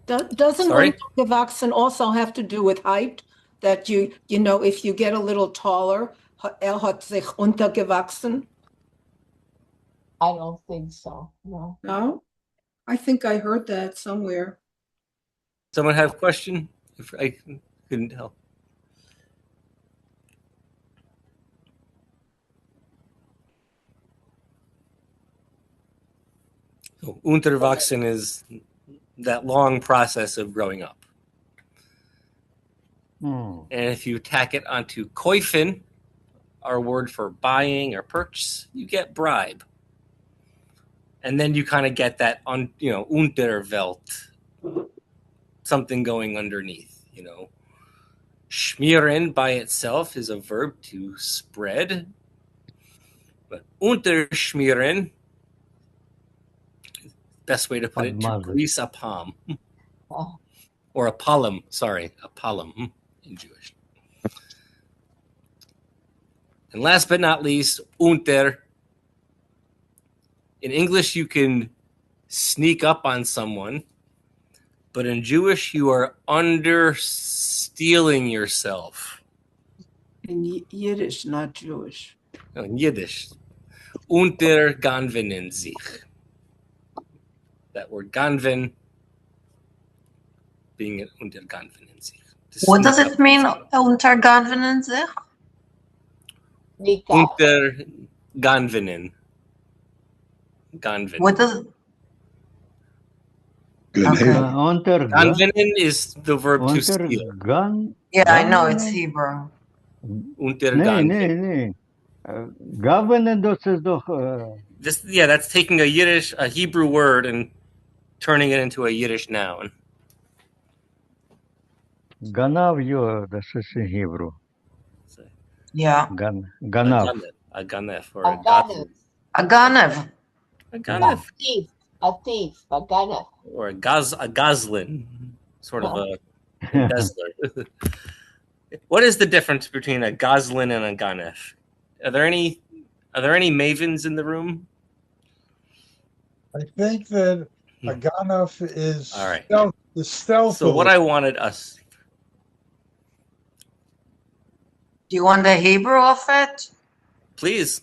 Doesn't untergewachsen also have to do with height? That you know, if you get a little taller, hat sich untergewachsen? I don't think so. No. No? I think I heard that somewhere. Someone have a question? If I couldn't help. So, Unterwachsen is that long process of growing up. And if you tack it onto Käufen, our word for buying or purchase, you get bribe. And then you kind of get that Unterwelt, something going underneath, Schmieren by itself is a verb to spread. But Unterschmieren, best way to put it, to grease a palm. Or a palm in Jewish. And last but not least, unter. In English, you can sneak up on someone, but in Jewish, you are understealing yourself. In Yiddish, not Jewish. No, in Yiddish, unterganvenen sich. That word ganven being an unterganvenen sich. What does it mean, unterganvenen sich? Unterganvenen. Ganven. What does Ganvenen is the verb to steal. Yeah, I know it's Hebrew. Nee. Gavenen, das ist doch. That's taking a Hebrew word and turning it into a Yiddish noun. Ganav, das ist in Hebrew. Yeah. Ganav. A ganef or a ganav. A ganav. A ganef. A thief, a ganav. Or a goslin, sort of a embezzler. What is the difference between a goslin and a ganef? Are there any mavens in the room? I think that a ganef is all right. Stealth. So what I wanted us. Do you want the Hebrew of it? Please.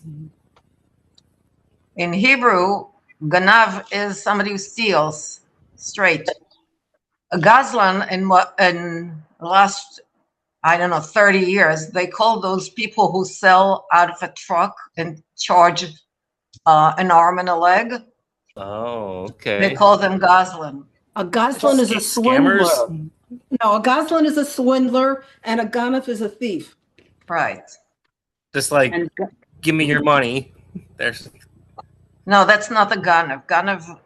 In Hebrew, ganav is somebody who steals straight. A gazlan in the last, 30 years, they call those people who sell out of a truck and charge an arm and a leg. Oh, okay. They call them gazlan. A gazlan is a swindler. No, a gazlan is a swindler and a ganef is a thief. Right. Just like, give me your money. No, that's not the ganav. Ganav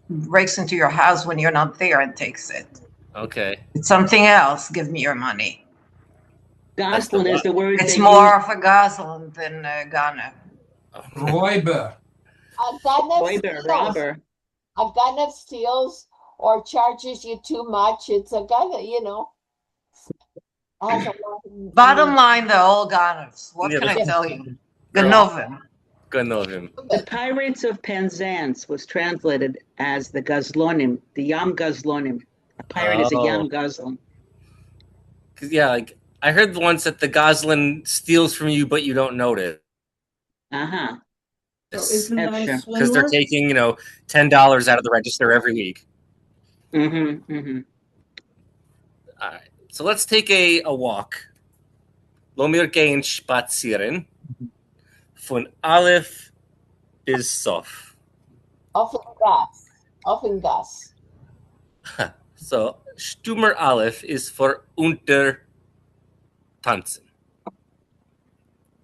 breaks into your house when you're not there and takes it. Okay. It's something else. Give me your money. Goslin is the word. It's more of a goslin than a ganav. Räuber. Robber. A ganav steals or charges you too much. It's a ganav, Bottom line, they're all ganavs. What can I tell you? Ganovim. The Pirates of Penzance was translated as the Gazlonim, the Yam Gazlonim. A pirate is a Yam Gazlon. Yeah, like I heard once that the Goslin steals from you, but you don't notice. Uh-huh. Because they're taking, $10 out of the register every week. Mm-hmm. All right. So let's take a walk. Lomir gehen spazieren. Von Aleph bis Sof. Offen Gas. So Stummer Aleph is for unter tanzen.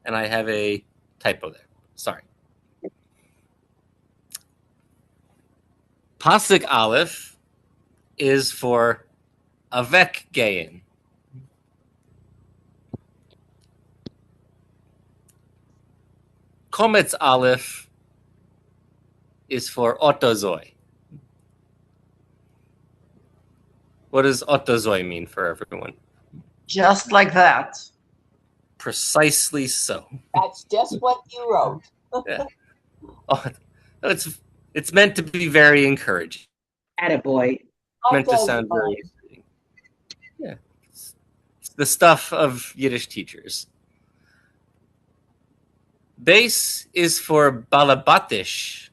And I have a typo there. Sorry. Pasuk Aleph is for avec gehen. Kometz Aleph is for otozoi. What does otozoi mean for everyone? Just like that. Precisely so. That's just what you wrote. Yeah. Oh, it's meant to be very encouraging. Attaboy. It's meant to sound very. Yeah. It's the stuff of Yiddish teachers. Base is for balabatish.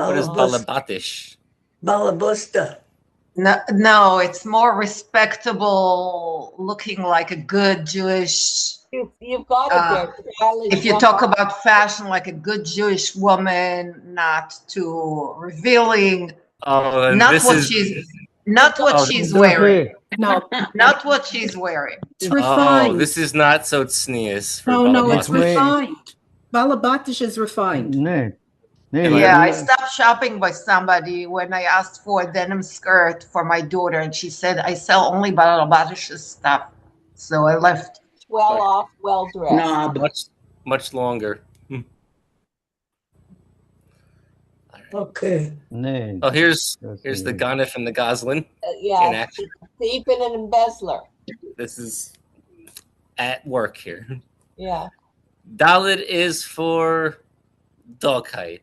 What is balabatish? Balabusta. No, it's more respectable, looking like a good Jewish. You've got it there. If you talk about fashion, like a good Jewish woman, not too revealing. Oh, and not this what is she's wearing. No, Not what she's wearing. it's refined. Oh, this is not so tznius for No, it's balabatish. refined. Balabatish is refined. Yeah, I stopped shopping by somebody when I asked for a denim skirt for my daughter, and she said, I sell only Balabatish's stuff. So I left. Well off, well dressed. Much longer. Okay. Oh, here's the Ganef and the Goslin in Yeah, action. thief and an embezzler. This is at work here. Yeah. Dalit is for dogheit.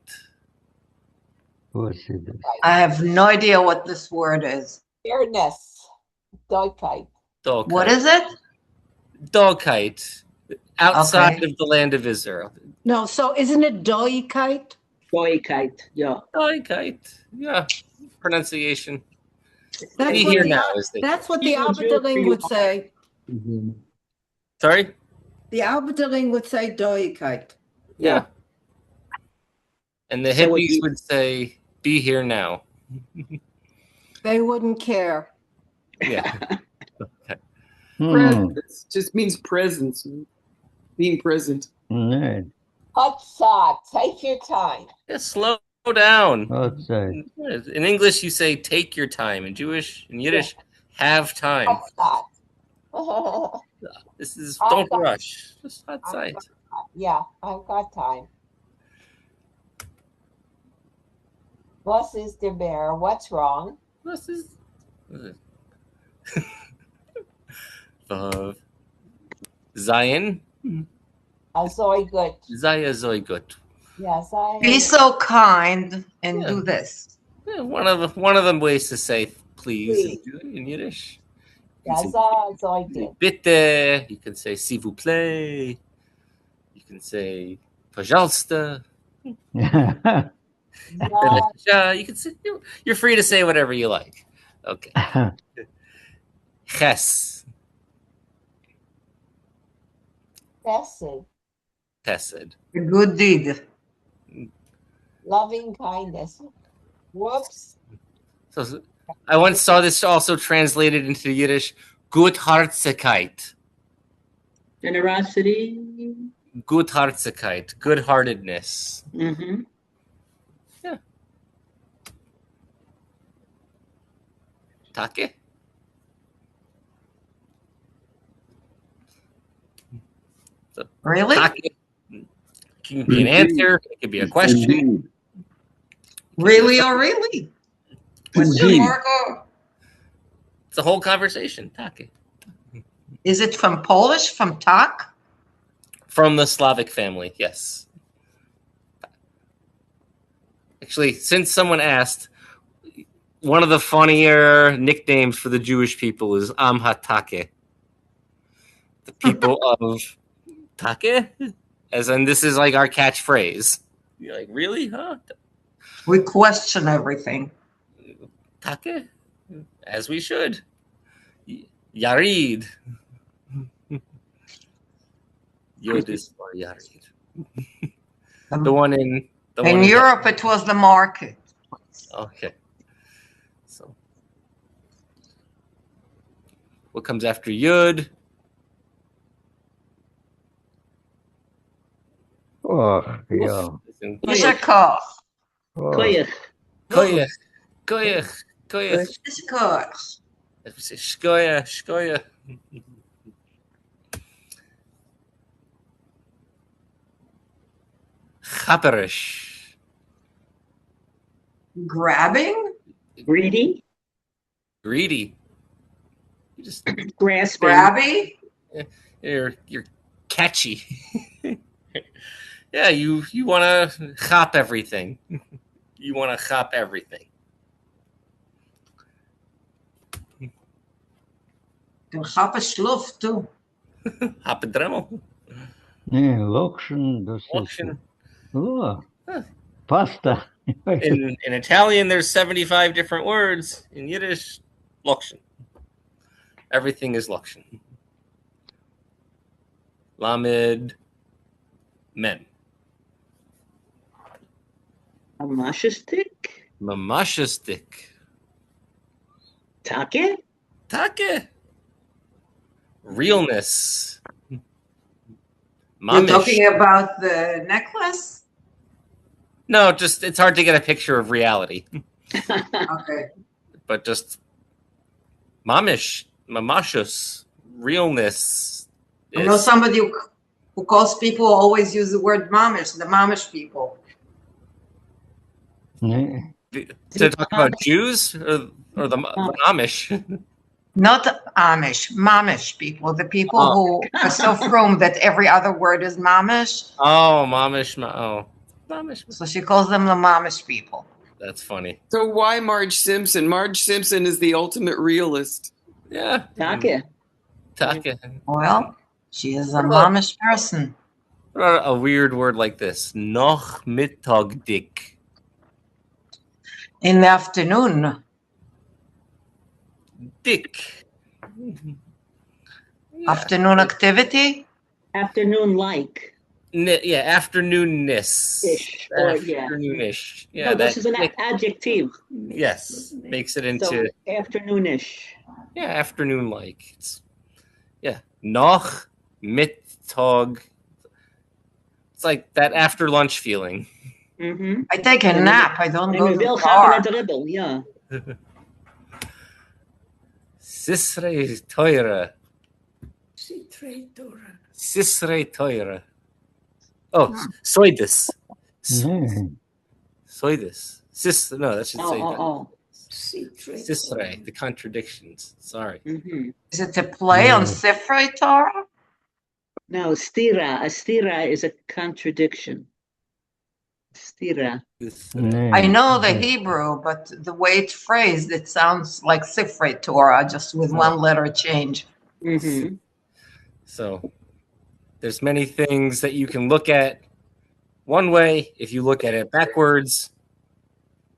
I have no idea what this word is. Fairness. Dogfight. Dogheit. What is it? Dogheit. Outside of the land of Israel. No, so isn't it doikite? Doikite, yeah. Doikite, yeah. Pronunciation. That's Be what here the, now, is the that's what the Albertaling would say. Sorry? The Albertaling would say doikite. Yeah. And the hippies would say, be here now. They wouldn't care. Yeah. Okay. Presence just means presence, being present. Hot take your time. Yeah, slow down. Outside. In English, you say take your time. In Jewish, in Yiddish, have time. Hot. This is, don't rush. Just outside. Yeah, I've got time. Was is der bear? What's wrong? Was ist Zion? Soy good. Zaya Zoy gut. Yes, I. Be so kind and do this. Yeah, one of the ways to say please in Yiddish. Yes, I did. Bitte. You can say s'il vous plaît. You can say пожалуйста. Yeah, you can say, you're free to say whatever you like. Okay. Ches. Chesed. Chesed. A good deed. Loving kindness. Whoops. So I once saw this also translated into Yiddish. Gutherzigkeit. Generosity. Gutherzigkeit. Good-heartedness. Mm-hmm. Yeah. Take? So, really? Take can be an answer. It could be a question. Really or really? Question mark or? It's a whole conversation. Take. Is it from Polish? From tak? From the Slavic family, yes. Actually, since someone asked, one of the funnier nicknames for the Jewish people is Am HaTake. The people of Take? As in, this is like our catchphrase. You're like, really? Huh? We question everything. Take? As we should. Yarid. Yodis or Yarid. The one in... In Europe, it was the market. Okay. So, what comes after Yud? Oh, yeah. Yishakov. Koyach. Koyach. Koyach. Koyach. Yishakov. Shkoya. Shkoya. Chaperish. Grabbing? Greedy. Greedy. You just grasping. Grabby? You're catchy. Yeah, you want to chop everything. You want to chop everything. You chop a schluff too. Chop a dremel. Nee, Lokshen, das ist... Lokshen. Oh. Pasta. In Italian, there's 75 different words. In Yiddish, lokshin. Everything is lokshin. Lamed men. Mamashastik. Mamashastik. Take. Take. Realness. You're talking about the necklace? No, just it's hard to get a picture of reality. Okay. But just mamish, mamashus, realness. I know somebody who calls people always use the word mamish, the mamish people. To talk about Jews or the Amish? Not the Amish, mamish people, the people who are so frum that every other word is mamish. Oh, mamish, mamish. So she calls them the mamish people. That's funny. So why Marge Simpson? Marge Simpson is the ultimate realist. Yeah. Take. Well, she is a mamish person. What about a weird word like this? Noch mittagdik. In the afternoon. Dick. Yeah. Afternoon activity? Afternoon like. Yeah, afternoonness. Ish. Afternoonish. Yeah, no, this is an adjective. Yes, makes it into. So, afternoonish. Yeah, afternoon-like. Yeah, noch mittag. It's like that after lunch feeling. Mm-hmm. I take a nap. I don't go to the bar. Yeah. Sisre teure. Sisre teure. Oh, soides. Soides. No, that should say Sisre, the contradictions. Sorry. Mm-hmm. Is it a play on Sifrei Torah? No, stira. A stira is a contradiction. Stira. I know the Hebrew, but the way it's phrased, it sounds like Sifrei Torah, just with one letter change. Mm-hmm. So there's many things that you can look at one way. If you look at it backwards,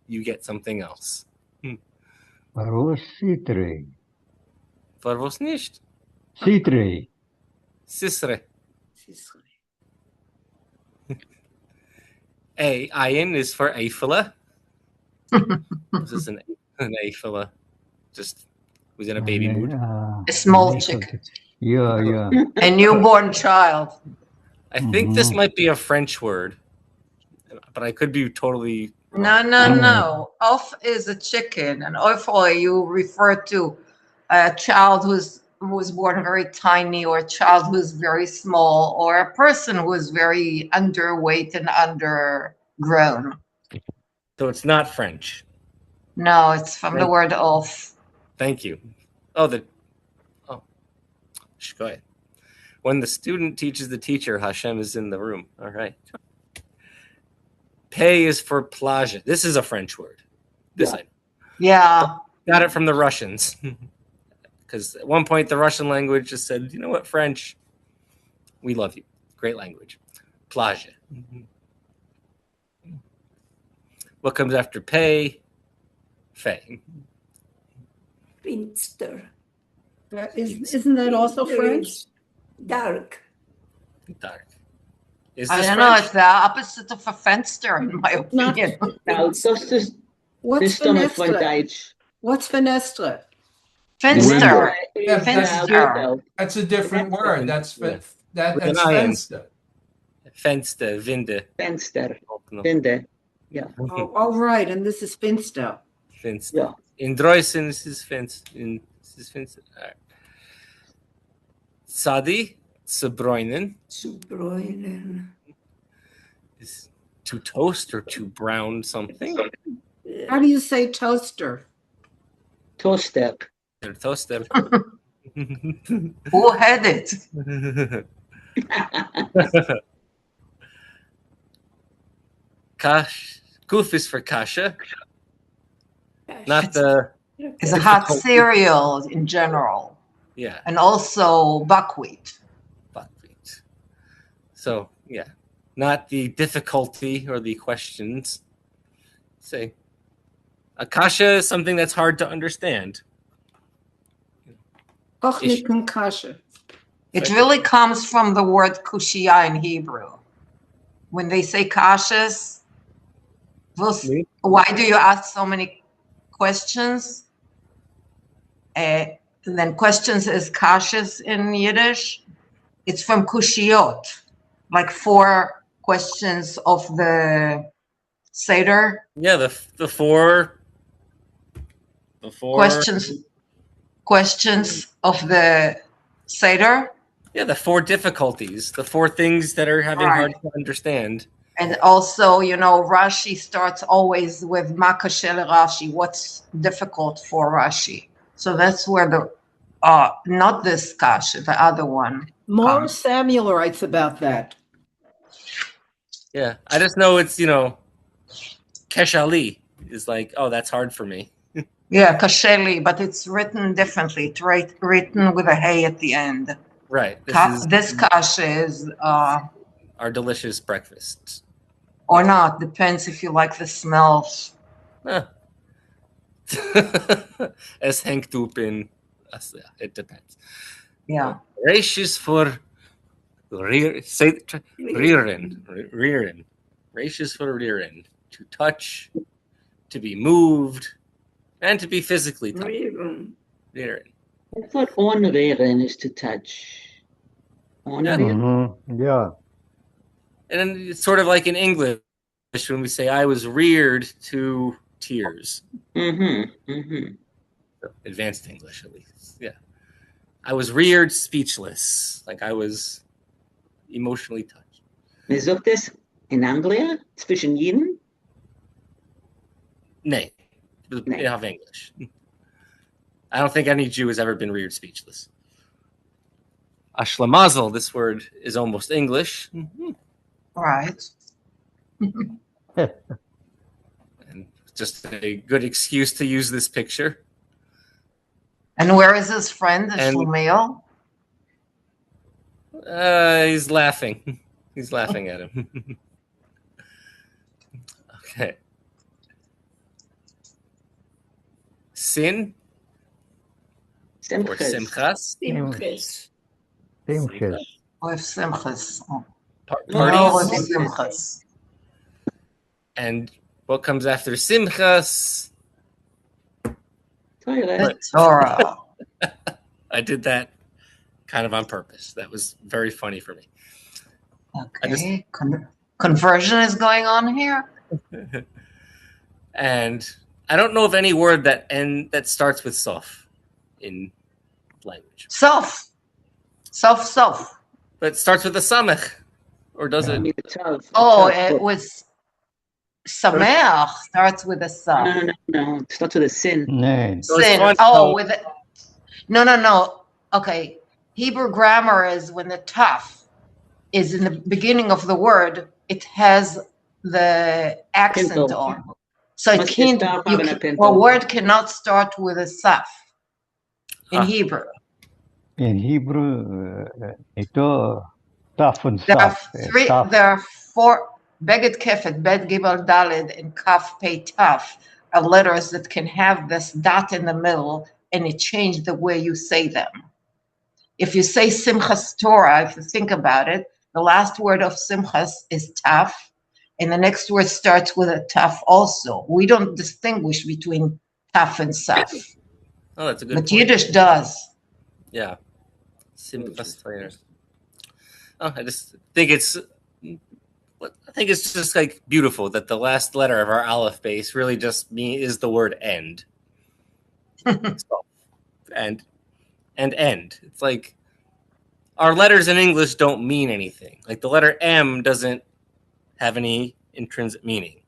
you get something else. Warum Citre? Was nicht? Citre. Sisre. Ayin is for Eiffela. This is an Eiffela. Just was in a baby mood. A small chick. Yeah. A newborn child. I think this might be a French word, but I could be totally wrong. No. Off is a chicken, and oifle you refer to a child who was born very tiny, or a child who's very small, or a person who is very underweight and undergrown. So it's not French. No, it's from the word off. Thank you. Go ahead. When the student teaches the teacher, Hashem is in the room. All right. Pay is for plage. This is a French word. Yeah. Got it from the Russians. Because at one point, the Russian language just said, you know what, French, we love you. Great language. Plage. What comes after pay? Fay. Finster. Isn't that also French? Dark. Is I this don't know. French? It's the opposite of a fenster, in my opinion. What's fenestre? What's fenestre? Fenster. That's a different word. That's fenster. Fenster, Winde. Fenster. Winde. Yeah. Oh, right. And this is finster. Finster. Yeah. In Dreusen is his finster. All right. Sadi, Zubroinen. Is to toast or to brown something. How do you say toaster? Toaster. Toaster. Who had it? Kuf is for kasha. Not the. It's a hot cereal in general. Yeah. And also buckwheat. So, yeah. not the difficulty or the questions. Say, a kasha is something that's hard to understand. Kasha. It really comes from the word kushia in Hebrew. When they say kashas, why do you ask so many questions? And then questions is kashas in Yiddish. It's from kushiyot, like 4 questions of the Seder. Yeah, the four questions of the Seder. Yeah, the 4 difficulties, the 4 things that are having hard to understand. And also, Rashi starts always with Makashel Rashi, what's difficult for Rashi. So that's where the, not this kasha, the other one. Morris Samuel writes about that. Yeah, I just know it's, Keshali is like, oh, that's hard for me. Yeah, Kasheli, but it's written differently. It's written with a hey at the end. Right. This kasha is our delicious breakfast. Or not, depends if you like the smells. As hängt up in, it depends. Yeah. Reish is for rearing. Reish is for rearing. To touch, to be moved, and to be physically touched. Rearing. I thought onreeren is to touch. Yeah. And then it's sort of like in English when we say, I was reared to tears. Advanced English, at least. Yeah. I was reared speechless. Like I was emotionally touched. Is this in Anglia? Zwischen Jiden? Nee. We have English. I don't think any Jew has ever been reared speechless. Ashlamazel, this word is almost English. Right. And just a good excuse to use this picture. And where is his friend, the Shlomiel? He's laughing. He's laughing at him. Okay. Sin? Or Simchas? Simchas. Or Simchas. Parties. And what comes after Simchas? Torah. I did that kind of on purpose. That was very funny for me. Okay. Conversion is going on here. And I don't know of any word that starts with sof in language. Sof. But it starts with a samech. Or does it? It was Sameach starts with a sa. No. It starts with a sin. Sin. With it. No. Okay. Hebrew grammar is when the taf is in the beginning of the word, it has the accent on. So it can't. A word cannot start with a saf in Hebrew. In Hebrew, ito taf and saf. There are 4 beged kefet, bed gibel dalid, and kaf pei taf are letters that can have this dot in the middle, and it changed the way you say them. If you say Simchas Torah, if you think about it, the last word of Simchas is taf, and the next word starts with a taf also. We don't distinguish between taf and saf. Oh, that's a good point. But Yiddish does. Yeah. Simchas Torah. Oh, I just think it's just like beautiful that the last letter of our aleph base really just is the word end. and end. It's like our letters in English don't mean anything. Like the letter M doesn't have any intrinsic meaning,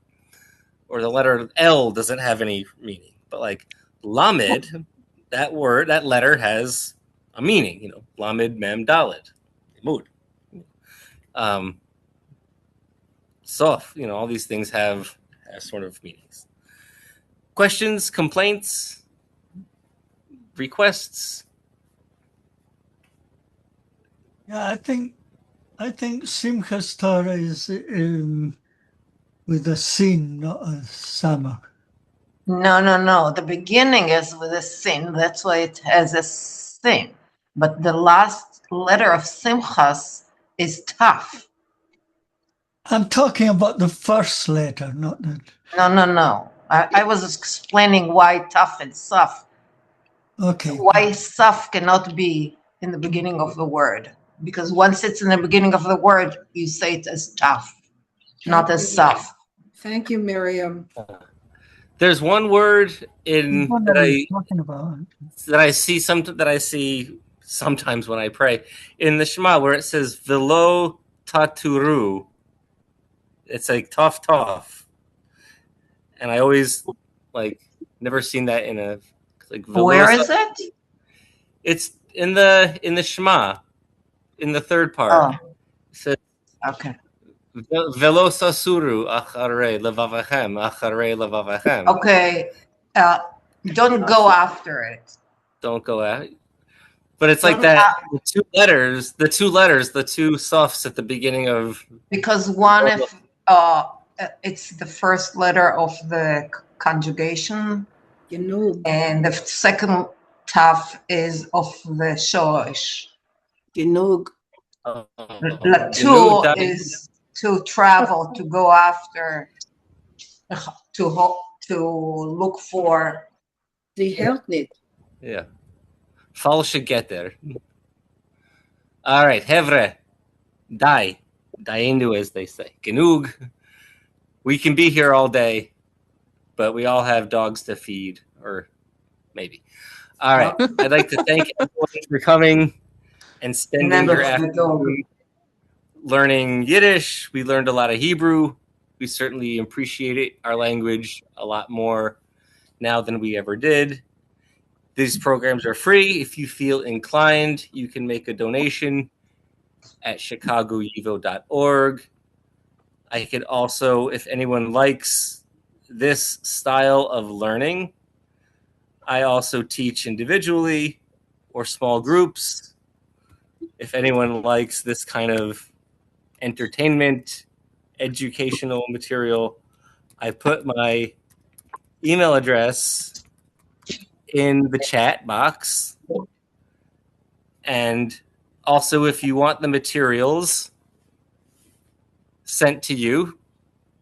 or the letter L doesn't have any meaning. But like Lamed, that letter has a meaning. Lamed, Mem, Daled, Mud. Sof, all these things have sort of meanings. Questions, complaints, requests? Yeah, I think I think Simchas Torah is with a sin, not a samach. No. The beginning is with a sin. That's why it has a sin. But the last letter of Simchas is tough. I'm talking about the first letter, not the... No. I was explaining why tough and suf. Okay. Why suf cannot be in the beginning of the word. Because once it's in the beginning of the word, you say it as tough, not as suf. Thank you, Miriam. There's one word in that I see sometimes when I pray in the Shema where it says velo taturu. It's like tough, and I always never seen that in a Where is it? It's in the Shema, in the third part. Oh. It says, okay. Velo sasuru acharei levavachem. Okay. Don't go after it. Don't go out. But it's like that. The two letters, the two softs at the beginning of. Because one, if it's the first letter of the conjugation, and the second taf is of the shorish. Genug. Two is to travel, to go after, to look for. Die hält nicht. Yeah. Falsche Getter. All right, Hevre. Dainu, as they say. Genug. We can be here all day, but we all have dogs to feed, or maybe. All right. I'd like to thank everyone for coming and spending your afternoon learning Yiddish. We learned a lot of Hebrew. We certainly appreciate our language a lot more now than we ever did. These programs are free. If you feel inclined, you can make a donation at chicagoyivo.org. I could also, if anyone likes this style of learning, I also teach individually or small groups. If anyone likes this kind of entertainment, educational material, I put my email address in the chat box. And also, if you want the materials sent to you,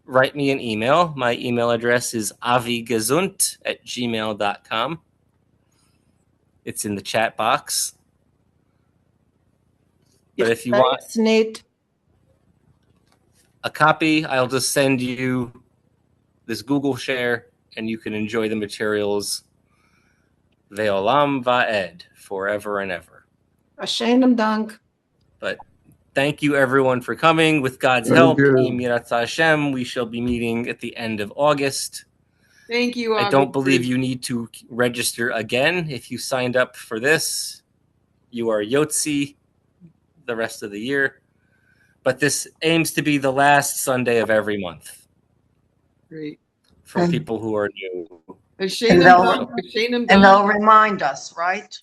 write me an email. My email address is avigesunt@gmail.com. It's in the chat box. But if you want a copy, I'll just send you this Google share, and you can enjoy the materials ve'olam va'ed, forever and ever. Ashenim Dank. But thank you, everyone, for coming. With God's help, Yimirat Hashem, we shall be meeting at the end of August. Thank you. I don't believe you need to register again. If you signed up for this, you are Yotzi the rest of the year. But this aims to be the last Sunday of every month. Great. For people who are new. And they'll remind us, right?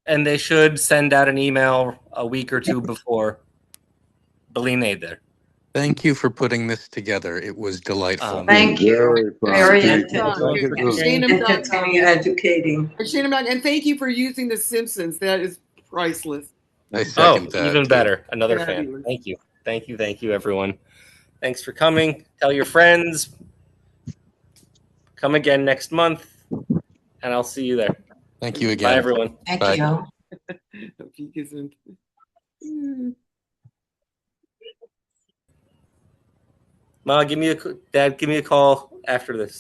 And they should send out an email a week or two before. Bli neder. Thank you for putting this together. It was delightful. Thank you. Very entertaining and educating. And thank you for using The Simpsons. That is priceless. I second that. Even better. Another Fabulous. fan. Thank you, everyone. Thanks for coming. Tell your friends. Come again next month, and I'll see you there. Thank you again. Bye, everyone. Thank you. Ma, Dad, give me a call after this.